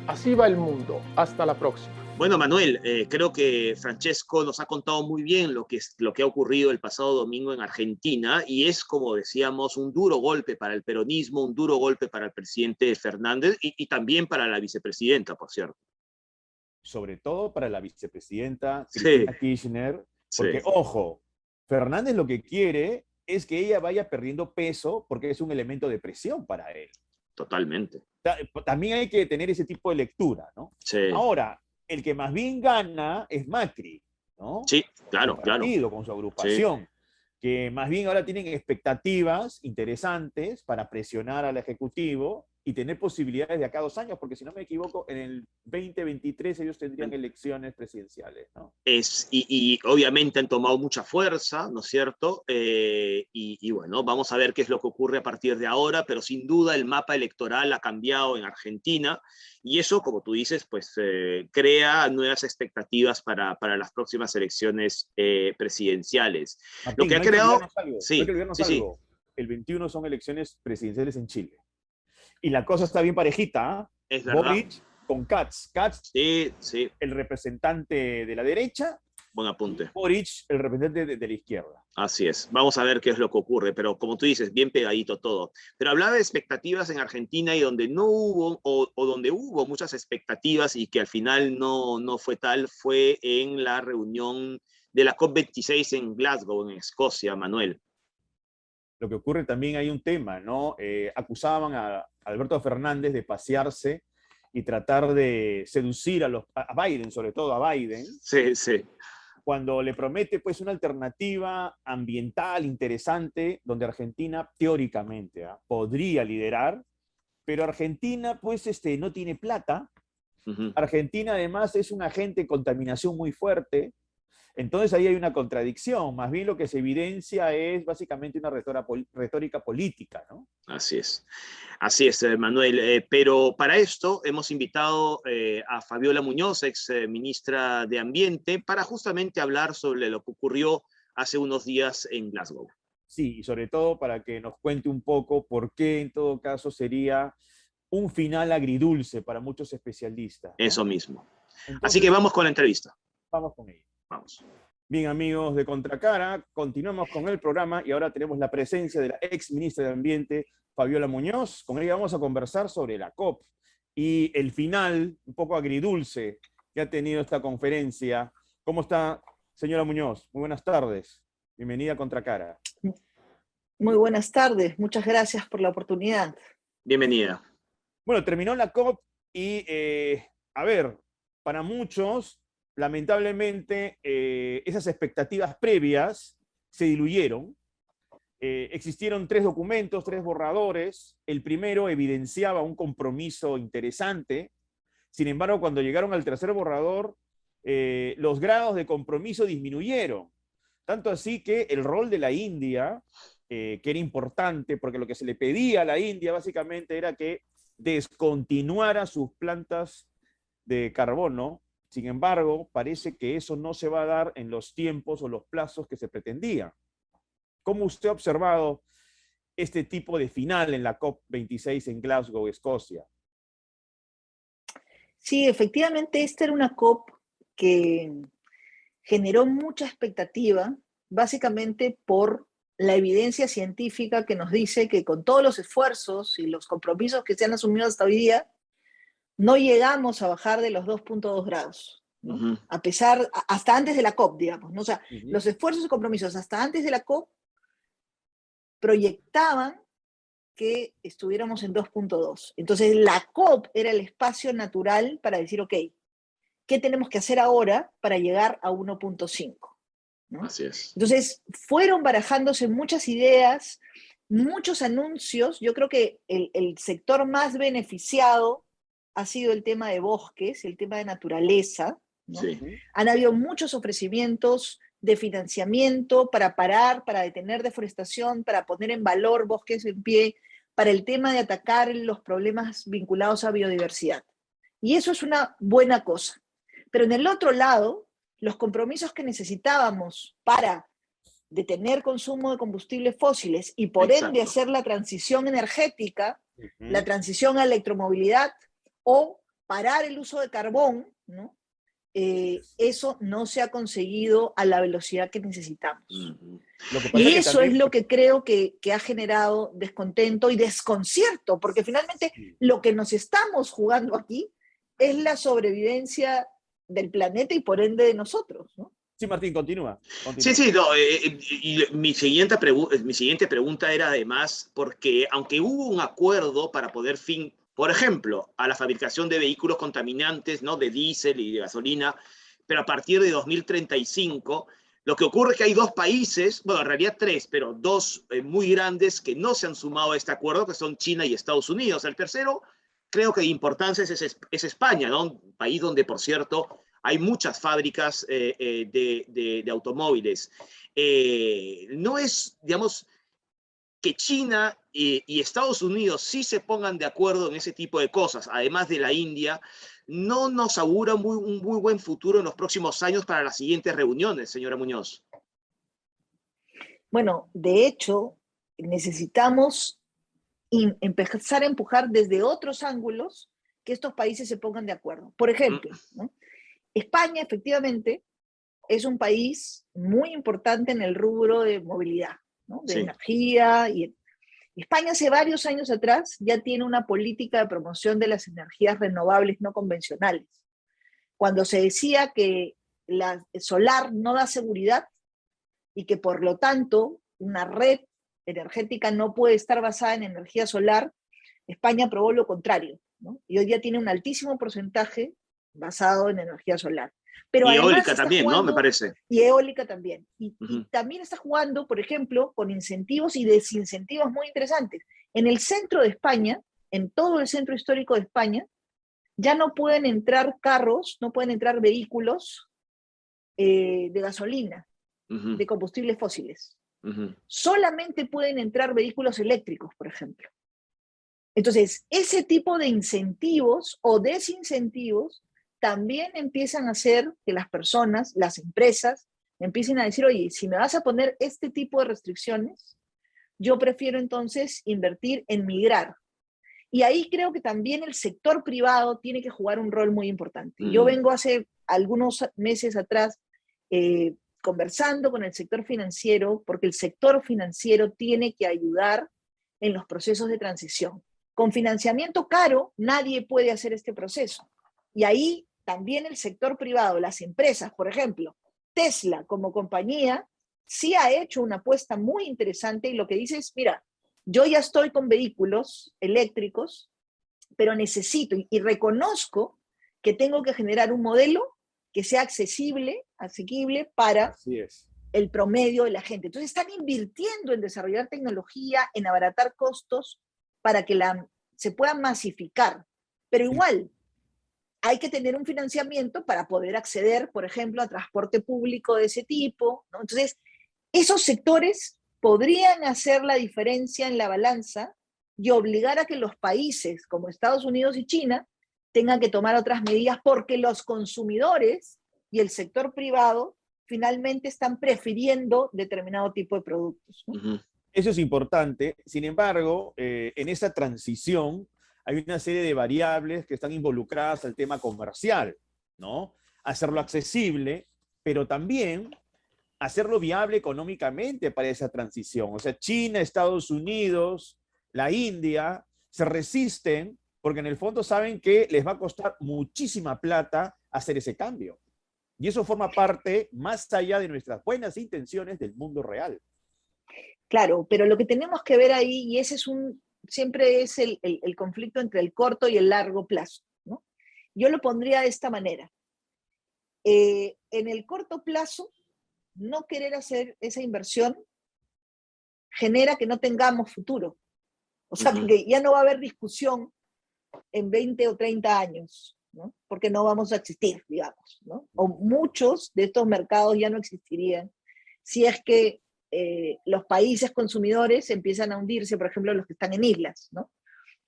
Así va el mundo. Hasta la próxima. Bueno, Manuel, creo que Francesco nos ha contado muy bien lo que ha ocurrido el pasado domingo en Argentina, y es, como decíamos, un duro golpe para el peronismo, un duro golpe para el presidente Fernández y también para la vicepresidenta, por cierto. Sobre todo para la vicepresidenta Cristina Kirchner, porque, ojo, Fernández lo que quiere es que ella vaya perdiendo peso porque es un elemento de presión para él. Totalmente. También hay que tener ese tipo de lectura, ¿no? Sí. Ahora, el que más bien gana es Macri, ¿no? Sí, claro, partido, con su agrupación, sí, que más bien ahora tienen expectativas interesantes para presionar al Ejecutivo y tener posibilidades de acá a 2 años, porque si no me equivoco, en el 2023 ellos tendrían elecciones presidenciales, ¿no? Y obviamente han tomado mucha fuerza, ¿no es cierto? Y bueno, vamos a ver qué es lo que ocurre a partir de ahora, pero sin duda el mapa electoral ha cambiado en Argentina, y eso, como tú dices, pues crea nuevas expectativas para las próximas elecciones presidenciales. Martín, lo que ha creado... Sí. El 21 son elecciones presidenciales en Chile. Y la cosa está bien parejita, ¿eh? Es verdad. Boric con Katz. Katz, sí, el representante de la derecha. Buen apunte. Boric, el representante de la izquierda. Así es. Vamos a ver qué es lo que ocurre, pero como tú dices, bien pegadito todo. Pero hablaba de expectativas en Argentina y donde no hubo, o donde hubo muchas expectativas y que al final no fue tal, fue en la reunión de la COP26 en Glasgow, en Escocia, Manuel. Lo que ocurre también hay un tema, ¿no? Acusaban a Alberto Fernández de pasearse y tratar de seducir a Biden, sobre todo a Biden. Sí, sí. Cuando le promete pues una alternativa ambiental interesante donde Argentina teóricamente podría liderar, pero Argentina pues no tiene plata. Argentina además es un agente de contaminación muy fuerte. Entonces ahí hay una contradicción. Más bien lo que se evidencia es básicamente una retórica política, ¿no? Así es, Manuel. Pero para esto hemos invitado a Fabiola Muñoz, ex ministra de Ambiente, para justamente hablar sobre lo que ocurrió hace unos días en Glasgow. Sí, y sobre todo para que nos cuente un poco por qué en todo caso sería un final agridulce para muchos especialistas, ¿no? Eso mismo. Entonces, así que vamos con la entrevista. Vamos con ella. Vamos. Bien, amigos de Contracara, continuamos con el programa y ahora tenemos la presencia de la ex ministra de Ambiente, Fabiola Muñoz. Con ella vamos a conversar sobre la COP y el final un poco agridulce que ha tenido esta conferencia. ¿Cómo está, señora Muñoz? Muy buenas tardes. Bienvenida a Contracara. Muy buenas tardes. Muchas gracias por la oportunidad. Bienvenida. Bueno, terminó la COP y, a ver, para muchos, lamentablemente, esas expectativas previas se diluyeron. Existieron 3 documentos, 3 borradores. El primero evidenciaba un compromiso interesante. Sin embargo, cuando llegaron al tercer borrador, los grados de compromiso disminuyeron. Tanto así que el rol de la India, que era importante, porque lo que se le pedía a la India básicamente era que descontinuara sus plantas de carbono. Sin embargo, parece que eso no se va a dar en los tiempos o los plazos que se pretendían. ¿Cómo usted ha observado este tipo de final en la COP26 en Glasgow, Escocia? Sí, efectivamente, esta era una COP que generó mucha expectativa, básicamente por la evidencia científica que nos dice que con todos los esfuerzos y los compromisos que se han asumido hasta hoy día, no llegamos a bajar de los 2.2 grados, ¿no? Ujú. A pesar, hasta antes de la COP, digamos, ¿no? O sea, Ujú. los esfuerzos y compromisos hasta antes de la COP proyectaban que estuviéramos en 2.2. Entonces, la COP era el espacio natural para decir, ok, ¿qué tenemos que hacer ahora para llegar a 1.5? ¿No? Así es. Entonces, fueron barajándose muchas ideas, muchos anuncios. Yo creo que el sector más beneficiado ha sido el tema de bosques, el tema de naturaleza, ¿no? Sí. Han habido muchos ofrecimientos de financiamiento para parar, para detener deforestación, para poner en valor bosques en pie, para el tema de atacar los problemas vinculados a biodiversidad. Y eso es una buena cosa. Pero en el otro lado, los compromisos que necesitábamos para detener consumo de combustibles fósiles y por ende Exacto. hacer la transición energética, Ujú. la transición a electromovilidad o parar el uso de carbón, ¿no? Eso no se ha conseguido a la velocidad que necesitamos. Ujú. Lo que pasa Y que eso también, es lo que creo que ha generado descontento y desconcierto, porque finalmente lo que nos estamos jugando aquí es la sobrevivencia del planeta y por ende de nosotros, ¿no? Sí, Martín, continúa. Sí, sí, no, y mi siguiente pregunta era además, porque aunque hubo un acuerdo para poner fin, por ejemplo, a la fabricación de vehículos contaminantes, ¿no? De diésel y de gasolina, pero a partir de 2035, lo que ocurre es que hay dos países, bueno, en realidad tres, pero dos muy grandes que no se han sumado a este acuerdo, que son China y Estados Unidos. El tercero, creo que de importancia es España, ¿no? Un país donde, por cierto, hay muchas fábricas de automóviles. No es, digamos, que China y Estados Unidos sí se pongan de acuerdo en ese tipo de cosas, además de la India, no nos augura un muy buen futuro en los próximos años para las siguientes reuniones, señora Muñoz. Bueno, de hecho, necesitamos empezar a empujar desde otros ángulos que estos países se pongan de acuerdo. Por ejemplo, ¿no? España efectivamente es un país muy importante en el rubro de movilidad, ¿no? De Sí. energía. Y España hace varios años atrás ya tiene una política de promoción de las energías renovables no convencionales. Cuando se decía que la solar no da seguridad y que por lo tanto una red energética no puede estar basada en energía solar, España aprobó lo contrario, ¿no? Y hoy día tiene un altísimo porcentaje basado en energía solar. Pero Y además eólica está también, ¿no? Me jugando, parece. y eólica también. Y Ujú. también está jugando, por ejemplo, con incentivos y desincentivos muy interesantes. En el centro de España, en todo el centro histórico de España, ya no pueden entrar carros, no pueden entrar vehículos de gasolina, Ujú. de combustibles fósiles. Ujú. Solamente pueden entrar vehículos eléctricos, por ejemplo. Entonces, ese tipo de incentivos o desincentivos también empiezan a hacer que las personas, las empresas, empiecen a decir, oye, si me vas a poner este tipo de restricciones, yo prefiero entonces invertir en migrar. Y ahí creo que también el sector privado tiene que jugar un rol muy importante. Yo vengo hace algunos meses atrás conversando con el sector financiero, porque el sector financiero tiene que ayudar en los procesos de transición. Con financiamiento caro, nadie puede hacer este proceso. Y ahí también el sector privado, las empresas, por ejemplo, Tesla como compañía, sí ha hecho una apuesta muy interesante y lo que dice es, mira, yo ya estoy con vehículos eléctricos, pero necesito y reconozco que tengo que generar un modelo que sea asequible para así es. el promedio de la gente. Entonces están invirtiendo en desarrollar tecnología, en abaratar costos para que se pueda masificar. Pero igual, hay que tener un financiamiento para poder acceder, por ejemplo, a transporte público de ese tipo, ¿no? Entonces, esos sectores podrían hacer la diferencia en la balanza y obligar a que los países como Estados Unidos y China tengan que tomar otras medidas porque los consumidores y el sector privado finalmente están prefiriendo determinado tipo de productos, ¿no? Ujú. Eso es importante. Sin embargo, en esa transición hay una serie de variables que están involucradas al tema comercial, ¿no? Hacerlo accesible, pero también hacerlo viable económicamente para esa transición. O sea, China, Estados Unidos, la India se resisten porque en el fondo saben que les va a costar muchísima plata hacer ese cambio. Y eso forma parte, más allá de nuestras buenas intenciones, del mundo real. Claro, pero lo que tenemos que ver ahí, y ese es siempre es el conflicto entre el corto y el largo plazo, ¿no? Yo lo pondría de esta manera. En el corto plazo, no querer hacer esa inversión genera que no tengamos futuro. O sea, porque ya no va a haber discusión en 20 o 30 años, ¿no? Porque no vamos a existir, digamos, ¿no? O muchos de estos mercados ya no existirían si es que los países consumidores empiezan a hundirse, por ejemplo, los que están en islas, ¿no?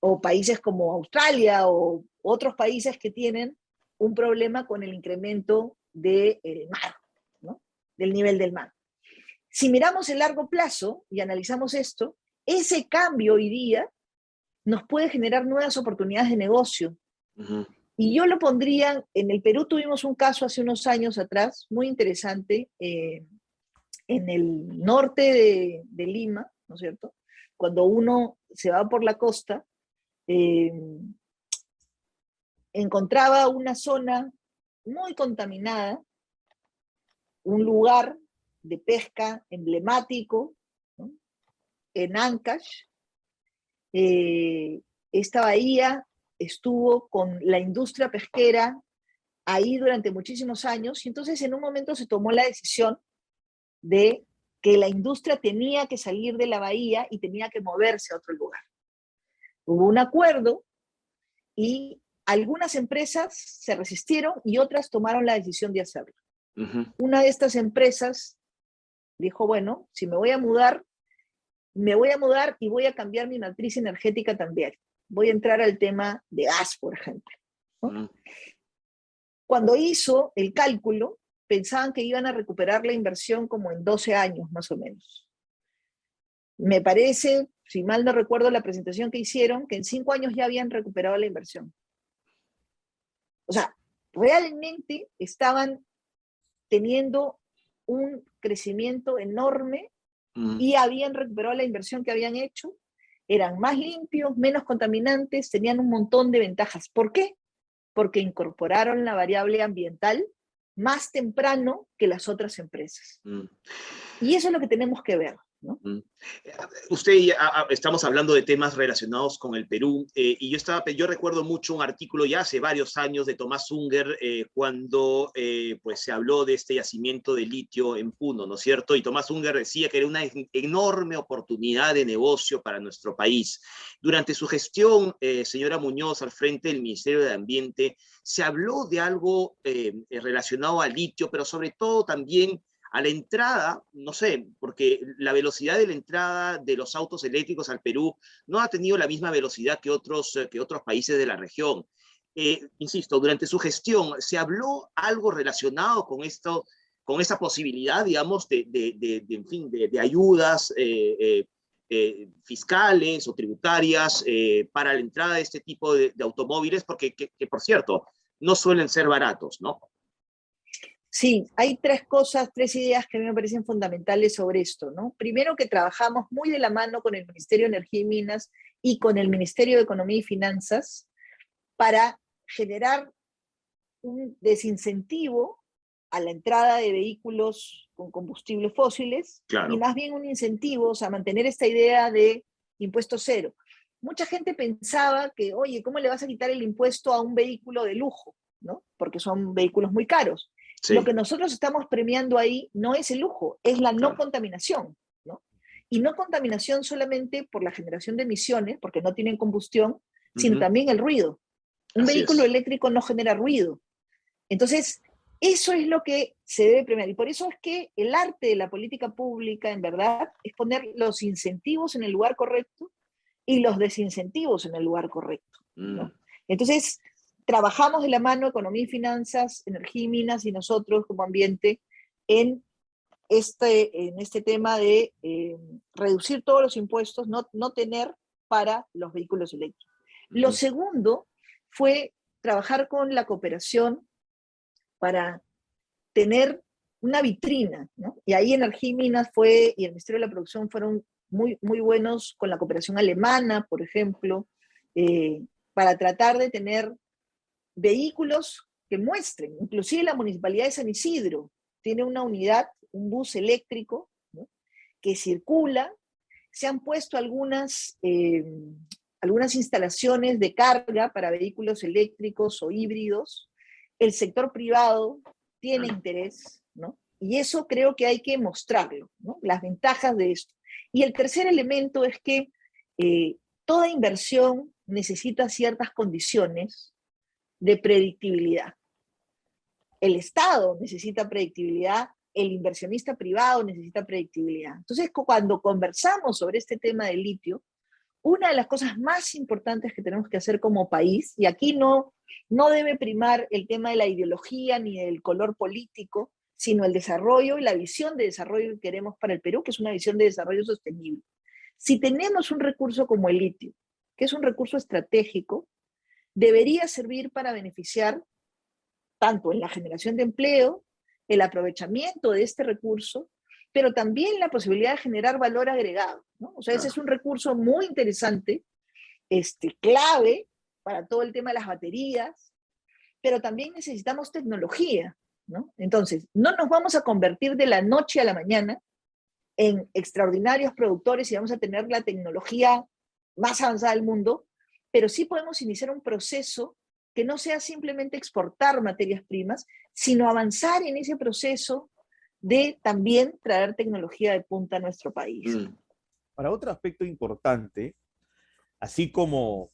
O países como Australia o otros países que tienen un problema con el incremento del mar, ¿no? Del nivel del mar. Si miramos el largo plazo y analizamos esto, ese cambio hoy día nos puede generar nuevas oportunidades de negocio. Ujú. Y yo lo pondría, en el Perú tuvimos un caso hace unos años atrás, muy interesante, en el norte de Lima, ¿no es cierto? Cuando uno se va por la costa, encontraba una zona muy contaminada, un lugar de pesca emblemático, ¿no? En Ancash. Esta bahía estuvo con la industria pesquera ahí durante muchísimos años, y entonces en un momento se tomó la decisión de que la industria tenía que salir de la bahía y tenía que moverse a otro lugar. Hubo un acuerdo y algunas empresas se resistieron y otras tomaron la decisión de hacerlo. Ujú. Una de estas empresas dijo, bueno, si me voy a mudar y voy a cambiar mi matriz energética también. Voy a entrar al tema de gas, por ejemplo, ¿no? Ujú. Cuando hizo el cálculo, pensaban que iban a recuperar la inversión como en 12 años, más o menos. Me parece, si mal no recuerdo la presentación que hicieron, que en 5 años ya habían recuperado la inversión. O sea, realmente estaban teniendo un crecimiento enorme Ujú. y habían recuperado la inversión que habían hecho, eran más limpios, menos contaminantes, tenían un montón de ventajas. ¿Por qué? Porque incorporaron la variable ambiental más temprano que las otras empresas. Ujú. Y eso es lo que tenemos que ver, ¿no? Usted, estamos hablando de temas relacionados con el Perú, y yo recuerdo mucho un artículo ya hace varios años de Tomás Unger, cuando pues se habló de este yacimiento de litio en Puno, ¿no es cierto? Y Tomás Unger decía que era una enorme oportunidad de negocio para nuestro país. Durante su gestión, señora Muñoz, al frente del Ministerio de Ambiente, se habló de algo relacionado al litio, pero sobre todo también a la entrada, no sé, porque la velocidad de la entrada de los autos eléctricos al Perú no ha tenido la misma velocidad que otros países de la región. Insisto, durante su gestión, ¿se habló algo relacionado con esto, con esa posibilidad, digamos, en fin, de ayudas fiscales o tributarias para la entrada de este tipo de automóviles? Porque, que, por cierto, no suelen ser baratos, ¿no? Sí, hay tres ideas que a mí me parecen fundamentales sobre esto, ¿no? Primero, que trabajamos muy de la mano con el Ministerio de Energía y Minas y con el Ministerio de Economía y Finanzas para generar un desincentivo a la entrada de vehículos con combustibles fósiles, Claro. Y más bien un incentivo, o sea, mantener esta idea de impuesto cero. Mucha gente pensaba que, oye, ¿cómo le vas a quitar el impuesto a un vehículo de lujo? ¿No? Porque son vehículos muy caros. Sí. Lo que nosotros estamos premiando ahí no es el lujo, es la no contaminación, ¿no? Y no contaminación solamente por la generación de emisiones, porque no tienen combustión, sino también el ruido. Un Así vehículo es. eléctrico no genera ruido. Entonces, eso es lo que se debe premiar. Y por eso es que el arte de la política pública, en verdad, es poner los incentivos en el lugar correcto y los desincentivos en el lugar correcto, ¿no? Entonces, trabajamos de la mano economía y finanzas, energía y minas y nosotros como ambiente en este tema de reducir todos los impuestos, no tener para los vehículos eléctricos. Lo segundo fue trabajar con la cooperación para tener una vitrina, ¿no? Y ahí Energía y Minas y el Ministerio de la Producción fueron muy, muy buenos con la cooperación alemana, por ejemplo, para tratar de tener vehículos que muestren. Inclusive la Municipalidad de San Isidro tiene una unidad, un bus eléctrico, ¿no?, que circula. Se han puesto algunas instalaciones de carga para vehículos eléctricos o híbridos. El sector privado tiene interés, ¿no? Y eso creo que hay que mostrarlo, ¿no?, las ventajas de esto. Y el tercer elemento es que toda inversión necesita ciertas condiciones de predictibilidad. El Estado necesita predictibilidad, el inversionista privado necesita predictibilidad. Entonces, cuando conversamos sobre este tema del litio, una de las cosas más importantes que tenemos que hacer como país, y aquí no debe primar el tema de la ideología ni del color político, sino el desarrollo y la visión de desarrollo que queremos para el Perú, que es una visión de desarrollo sostenible. Si tenemos un recurso como el litio, que es un recurso estratégico, debería servir para beneficiar tanto en la generación de empleo, el aprovechamiento de este recurso, pero también la posibilidad de generar valor agregado, ¿no? O sea, ese es un recurso muy interesante, clave para todo el tema de las baterías, pero también necesitamos tecnología, ¿no? Entonces, no nos vamos a convertir de la noche a la mañana en extraordinarios productores y vamos a tener la tecnología más avanzada del mundo, pero sí podemos iniciar un proceso que no sea simplemente exportar materias primas, sino avanzar en ese proceso de también traer tecnología de punta a nuestro país. Para otro aspecto importante, así como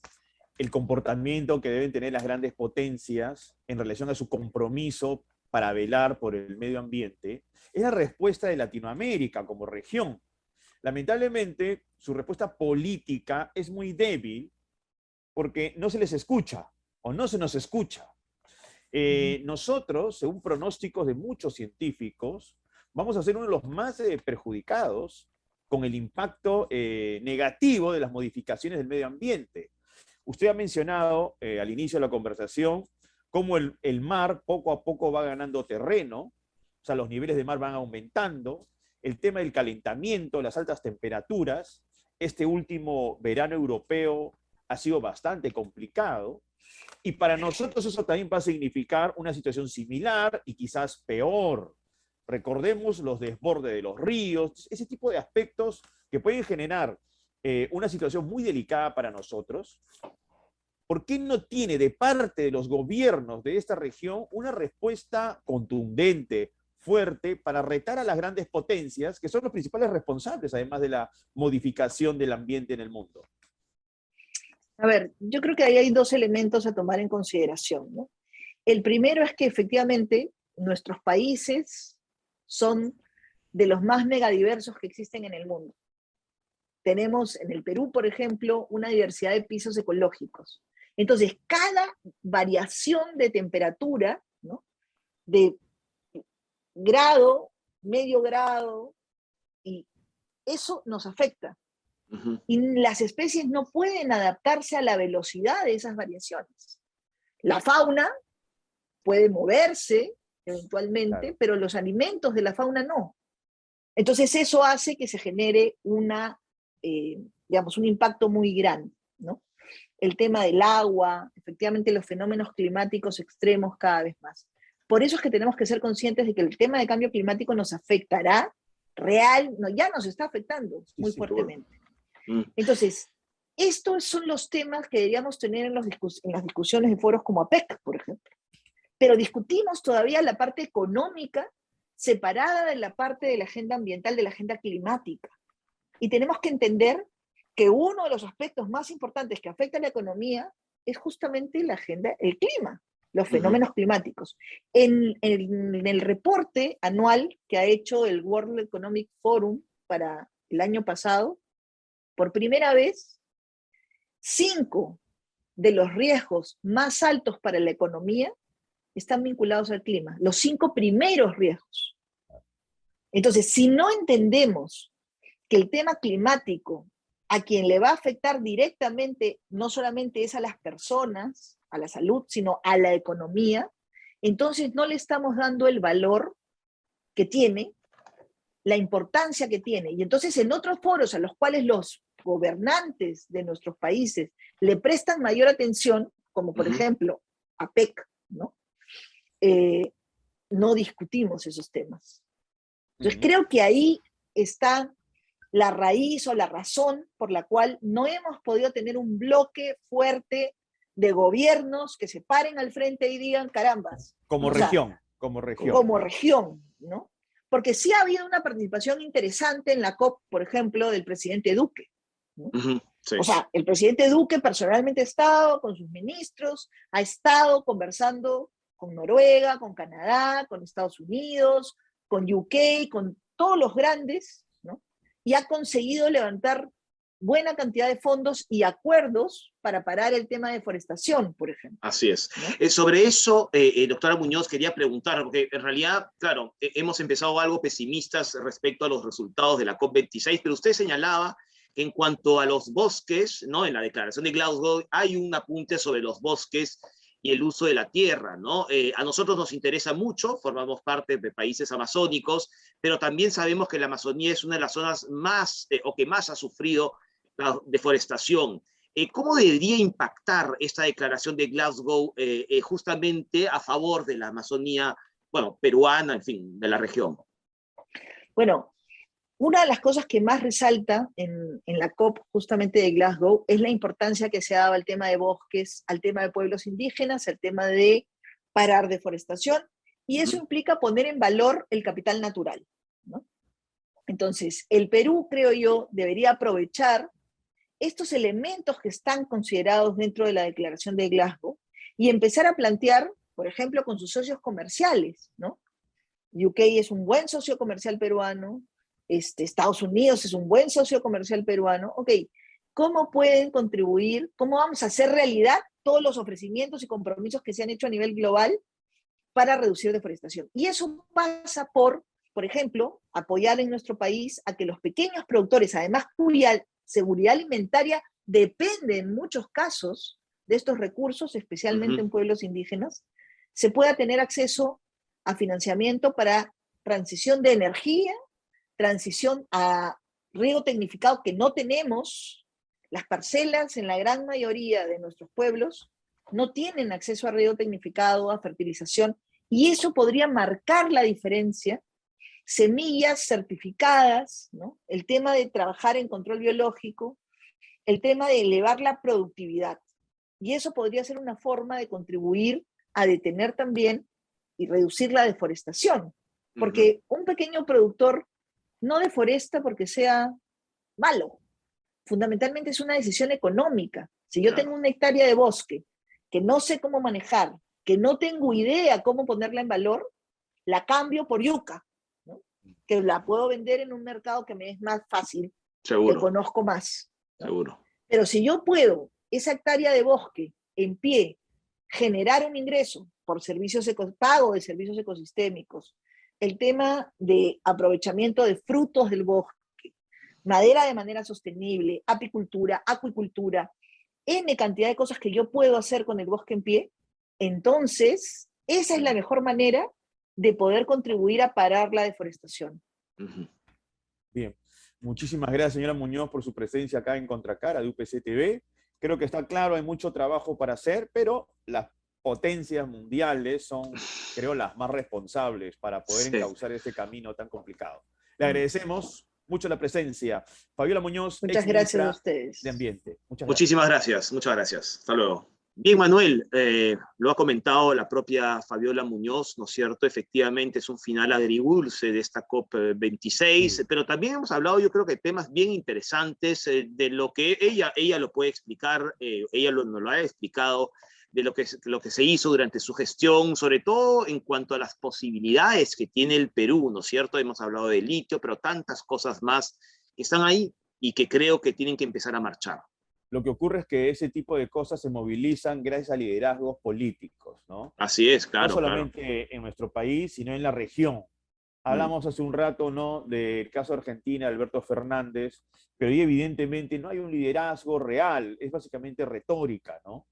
el comportamiento que deben tener las grandes potencias en relación a su compromiso para velar por el medio ambiente, es la respuesta de Latinoamérica como región. Lamentablemente, su respuesta política es muy débil porque no se les escucha o no se nos escucha. Nosotros, según pronósticos de muchos científicos, vamos a ser uno de los más perjudicados con el impacto negativo de las modificaciones del medio ambiente. Usted ha mencionado al inicio de la conversación cómo el mar poco a poco va ganando terreno, o sea, los niveles de mar van aumentando, el tema del calentamiento, las altas temperaturas. Este último verano europeo ha sido bastante complicado, y para nosotros eso también va a significar una situación similar y quizás peor. Recordemos los desbordes de los ríos, ese tipo de aspectos que pueden generar una situación muy delicada para nosotros. ¿Por qué no tiene de parte de los gobiernos de esta región una respuesta contundente, fuerte, para retar a las grandes potencias, que son los principales responsables, además de la modificación del ambiente en el mundo? A ver, yo creo que ahí hay dos elementos a tomar en consideración, ¿no? El primero es que efectivamente nuestros países son de los más megadiversos que existen en el mundo. Tenemos en el Perú, por ejemplo, una diversidad de pisos ecológicos. Entonces, cada variación de temperatura, ¿no?, de grado, medio grado, y eso nos afecta. Y las especies no pueden adaptarse a la velocidad de esas variaciones. La fauna puede moverse eventualmente, claro, pero los alimentos de la fauna no. Entonces eso hace que se genere digamos, un impacto muy grande, ¿no? El tema del agua, efectivamente los fenómenos climáticos extremos cada vez más. Por eso es que tenemos que ser conscientes de que el tema de cambio climático nos afectará ya nos está afectando muy fuertemente. Entonces, estos son los temas que deberíamos tener en las discusiones de foros como APEC, por ejemplo. Pero discutimos todavía la parte económica separada de la parte de la agenda ambiental, de la agenda climática. Y tenemos que entender que uno de los aspectos más importantes que afecta a la economía es justamente el clima, los fenómenos climáticos. En el reporte anual que ha hecho el World Economic Forum para el año pasado, por primera vez, 5 de los riesgos más altos para la economía están vinculados al clima, los 5 primeros riesgos. Entonces, si no entendemos que el tema climático a quien le va a afectar directamente no solamente es a las personas, a la salud, sino a la economía, entonces no le estamos dando el valor que tiene, la importancia que tiene. Y entonces en otros foros a los cuales los gobernantes de nuestros países le prestan mayor atención, como por ejemplo APEC, ¿no? No discutimos esos temas. Entonces creo que ahí está la raíz o la razón por la cual no hemos podido tener un bloque fuerte de gobiernos que se paren al frente y digan, carambas. Como región, como región. Como región, ¿no? Porque sí ha habido una participación interesante en la COP, por ejemplo, del presidente Duque, ¿no? Sí. O sea, el presidente Duque personalmente ha estado con sus ministros, ha estado conversando con Noruega, con Canadá, con Estados Unidos, con UK, con todos los grandes, ¿no? Y ha conseguido levantar buena cantidad de fondos y acuerdos para parar el tema de deforestación, por ejemplo. Así es. ¿No? Sobre eso, doctora Muñoz, quería preguntar, porque en realidad, claro, hemos empezado algo pesimistas respecto a los resultados de la COP26, pero usted señalaba que en cuanto a los bosques, ¿no? En la declaración de Glasgow hay un apunte sobre los bosques y el uso de la tierra, ¿no? A nosotros nos interesa mucho, formamos parte de países amazónicos, pero también sabemos que la Amazonía es una de las zonas más, o que más ha sufrido la deforestación. ¿Cómo debería impactar esta declaración de Glasgow justamente a favor de la Amazonía, bueno, peruana, en fin, de la región? Bueno, una de las cosas que más resalta en la COP justamente de Glasgow es la importancia que se ha dado al tema de bosques, al tema de pueblos indígenas, al tema de parar deforestación, y eso implica poner en valor el capital natural, ¿no? Entonces, el Perú, creo yo, debería aprovechar estos elementos que están considerados dentro de la declaración de Glasgow y empezar a plantear, por ejemplo, con sus socios comerciales, ¿no? UK es un buen socio comercial peruano, Estados Unidos es un buen socio comercial peruano. Ok, ¿cómo pueden contribuir? ¿Cómo vamos a hacer realidad todos los ofrecimientos y compromisos que se han hecho a nivel global para reducir deforestación? Y eso pasa por ejemplo, apoyar en nuestro país a que los pequeños productores, además cuya seguridad alimentaria depende en muchos casos de estos recursos, especialmente en pueblos indígenas, se pueda tener acceso a financiamiento para transición de energía, transición a riego tecnificado que no tenemos. Las parcelas en la gran mayoría de nuestros pueblos no tienen acceso a riego tecnificado, a fertilización, y eso podría marcar la diferencia. Semillas certificadas, ¿no? El tema de trabajar en control biológico, el tema de elevar la productividad. Y eso podría ser una forma de contribuir a detener también y reducir la deforestación. Porque un pequeño productor no deforesta porque sea malo. Fundamentalmente es una decisión económica. Si yo tengo una hectárea de bosque que no sé cómo manejar, que no tengo idea cómo ponerla en valor, la cambio por yuca, ¿no? Que la puedo vender en un mercado que me es más fácil, Seguro. que conozco más, ¿no? Seguro. Pero si yo puedo, esa hectárea de bosque en pie, generar un ingreso por pago de servicios ecosistémicos, el tema de aprovechamiento de frutos del bosque, madera de manera sostenible, apicultura, acuicultura, N cantidad de cosas que yo puedo hacer con el bosque en pie, entonces esa es la mejor manera de poder contribuir a parar la deforestación. Bien, muchísimas gracias, señora Muñoz, por su presencia acá en Contracara de UPC TV. Creo que está claro, hay mucho trabajo para hacer, pero las potencias mundiales son, creo, las más responsables para poder encauzar este camino tan complicado. Le agradecemos mucho la presencia. Fabiola Muñoz, muchas gracias a ustedes. De Ambiente. Muchísimas gracias, muchas gracias. Hasta luego. Bien, Manuel, lo ha comentado la propia Fabiola Muñoz, ¿no es cierto? Efectivamente es un final agridulce de esta COP26, pero también hemos hablado, yo creo que temas bien interesantes de lo que ella lo puede explicar, ella nos lo ha explicado, de lo que se hizo durante su gestión, sobre todo en cuanto a las posibilidades que tiene el Perú, ¿no es cierto? Hemos hablado de litio, pero tantas cosas más que están ahí y que creo que tienen que empezar a marchar. lo que ocurre es que ese tipo de cosas se movilizan gracias a liderazgos políticos, ¿no? Así es, claro, No solamente en nuestro país, sino en la región. Hablamos hace un rato, ¿no?, del caso de Argentina, Alberto Fernández, pero ahí evidentemente no hay un liderazgo real, es básicamente retórica, ¿no?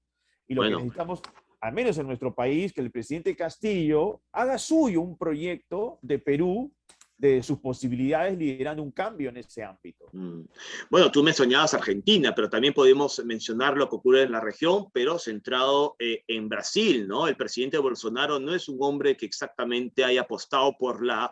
Y lo que necesitamos, al menos en nuestro país, que el presidente Castillo haga suyo un proyecto de Perú, de sus posibilidades, liderando un cambio en ese ámbito. Bueno, tú mencionabas Argentina, pero también podemos mencionar lo que ocurre en la región, pero centrado en Brasil, ¿no? El presidente Bolsonaro no es un hombre que exactamente haya apostado por la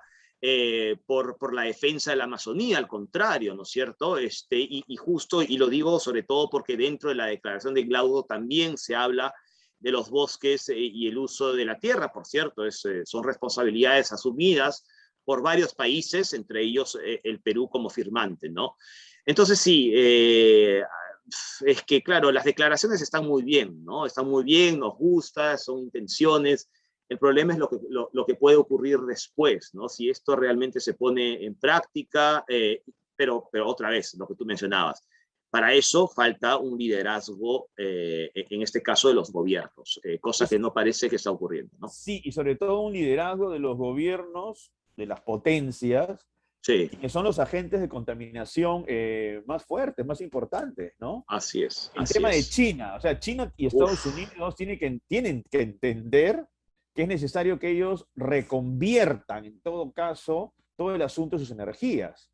defensa de la Amazonía, al contrario, ¿no es cierto? Y justo, y lo digo sobre todo porque dentro de la declaración de Glaudo también se habla de los bosques y el uso de la tierra, por cierto, son responsabilidades asumidas por varios países, entre ellos el Perú como firmante, ¿no? Entonces sí, es que claro, las declaraciones están muy bien, ¿no? Están muy bien, nos gusta, son intenciones. El problema es lo que puede ocurrir después, ¿no? Si esto realmente se pone en práctica, pero otra vez, lo que tú mencionabas, para eso falta un liderazgo, en este caso de los gobiernos, cosa que no parece que está ocurriendo, ¿no? Sí, y sobre todo un liderazgo de los gobiernos, de las potencias, sí, que son los agentes de contaminación más fuertes, más importantes, ¿no? Así es. El tema de China, o sea, China y Estados Unidos tienen que entender que es necesario que ellos reconviertan, en todo caso, todo el asunto de sus energías,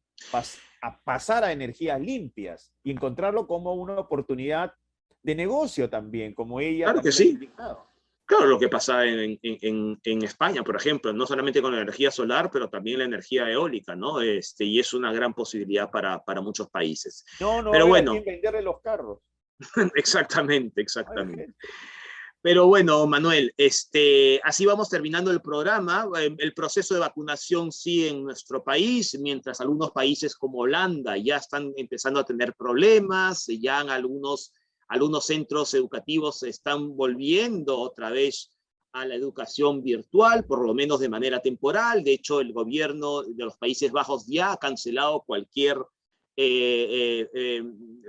a pasar a energías limpias y encontrarlo como una oportunidad de negocio también, como ella claro también que sí. ha indicado. Claro, lo que pasa en España, por ejemplo, no solamente con la energía solar, pero también la energía eólica, ¿no? Y es una gran posibilidad para muchos países. No pero hay a bueno, quién venderle los carros. exactamente. Pero bueno, Manuel, así vamos terminando el programa. El proceso de vacunación sigue en nuestro país, mientras algunos países como Holanda ya están empezando a tener problemas, ya en algunos centros educativos se están volviendo otra vez a la educación virtual, por lo menos de manera temporal. De hecho, el gobierno de los Países Bajos ya ha cancelado cualquier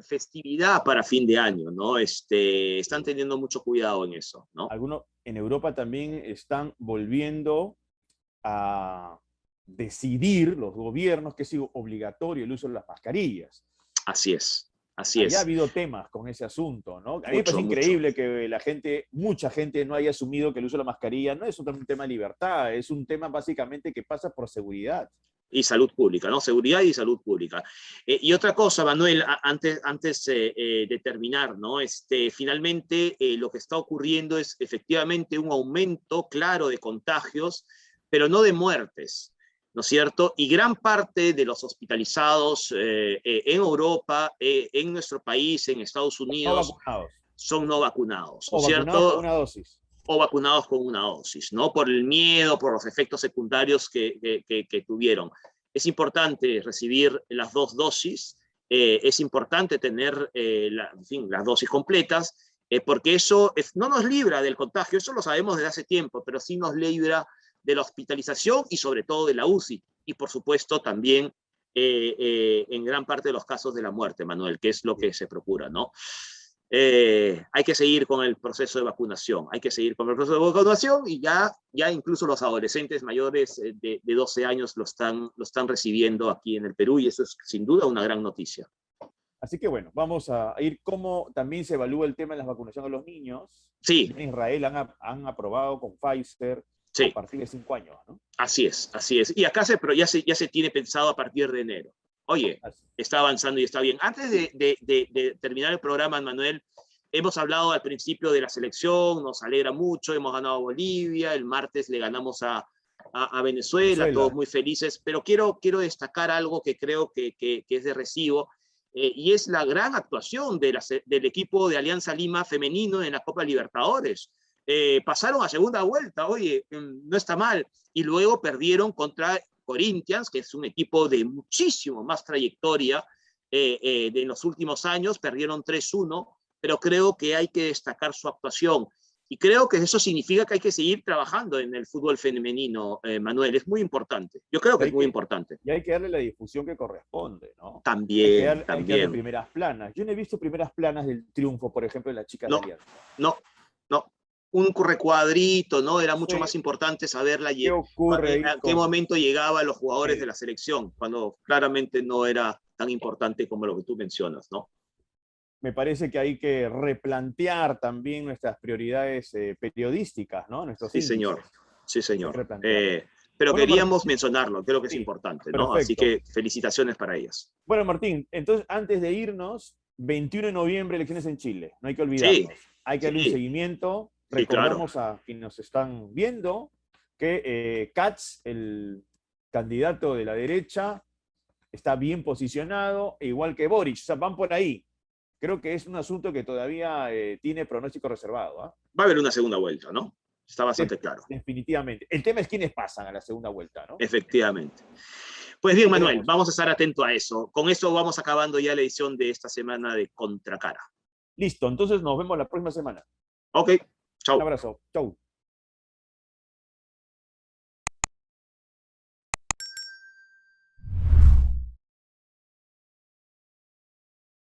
festividad para fin de año, ¿no? Están teniendo mucho cuidado en eso, ¿no? Algunos en Europa también están volviendo a decidir los gobiernos que es obligatorio el uso de las mascarillas. Así es. Allá ha habido temas con ese asunto, ¿no? A mí me parece increíble que mucha gente no haya asumido que el uso de la mascarilla no es un tema de libertad, es un tema básicamente que pasa por seguridad. Y salud pública, ¿no? Seguridad y salud pública. Y otra cosa, Manuel, antes de terminar, ¿no? Finalmente lo que está ocurriendo es efectivamente un aumento claro de contagios, pero no de muertes, ¿no es cierto? Y gran parte de los hospitalizados en Europa, en nuestro país, en Estados Unidos, son no vacunados, ¿no es cierto? Vacunados con una dosis. O vacunados con una dosis, ¿no? Por el miedo, por los efectos secundarios que tuvieron. Es importante recibir las 2 dosis, es importante tener las dosis completas, porque eso no nos libra del contagio, eso lo sabemos desde hace tiempo, pero sí nos libra de la hospitalización y sobre todo de la UCI, y por supuesto también en gran parte de los casos de la muerte, Manuel, que es lo que se procura, ¿no? Hay que seguir con el proceso de vacunación, y ya incluso los adolescentes mayores de 12 años lo están recibiendo aquí en el Perú, y eso es sin duda una gran noticia. Así que bueno, vamos a ir cómo también se evalúa el tema de las vacunaciones a los niños. Sí. En Israel han aprobado con Pfizer a partir de 5 años, ¿no? Así es. Y acá ya se tiene pensado a partir de enero. Oye, está avanzando y está bien. Antes de terminar el programa, Manuel, hemos hablado al principio de la selección, nos alegra mucho, hemos ganado a Bolivia, el martes le ganamos a Venezuela, todos muy felices, pero quiero destacar algo que creo que es de recibo, y es la gran actuación del equipo de Alianza Lima femenino en la Copa Libertadores. Pasaron a segunda vuelta, oye, no está mal, y luego perdieron contra Corinthians, que es un equipo de muchísimo más trayectoria de los últimos años, perdieron 3-1, pero creo que hay que destacar su actuación. Y creo que eso significa que hay que seguir trabajando en el fútbol femenino, Manuel. Es muy importante. Yo creo que es muy importante. Y hay que darle la difusión que corresponde, ¿no? También, Hay que también. darle primeras planas. Yo no he visto primeras planas del triunfo, por ejemplo, de las chicas de Alianza. No. Un recuadrito, ¿no? Era mucho más importante saber ¿Qué ocurre en qué momento llegaban los jugadores de la selección, cuando claramente no era tan importante como lo que tú mencionas, ¿no? Me parece que hay que replantear también nuestras prioridades periodísticas, ¿no? Nuestros Sí, índices. señor. Sí, señor. Pero Bueno, queríamos mencionarlo, creo que es importante, ¿no? Perfecto. Así que felicitaciones para ellas. Bueno, Martín, entonces antes de irnos, 21 de noviembre, elecciones en Chile. No hay que olvidarnos. Sí, Hay que darle un seguimiento. Sí, Recordamos a quienes nos están viendo que Katz, el candidato de la derecha, está bien posicionado, igual que Boric. O sea, van por ahí. Creo que es un asunto que todavía tiene pronóstico reservado. ¿Ah? Va a haber una segunda vuelta, ¿no? Está bastante claro. Definitivamente. El tema es quiénes pasan a la segunda vuelta, ¿no? Efectivamente. Pues bien, Manuel, vamos a estar atentos a eso. Con esto vamos acabando ya la edición de esta semana de Contracara. Listo, entonces nos vemos la próxima semana. Ok, chao. Un abrazo. Chau.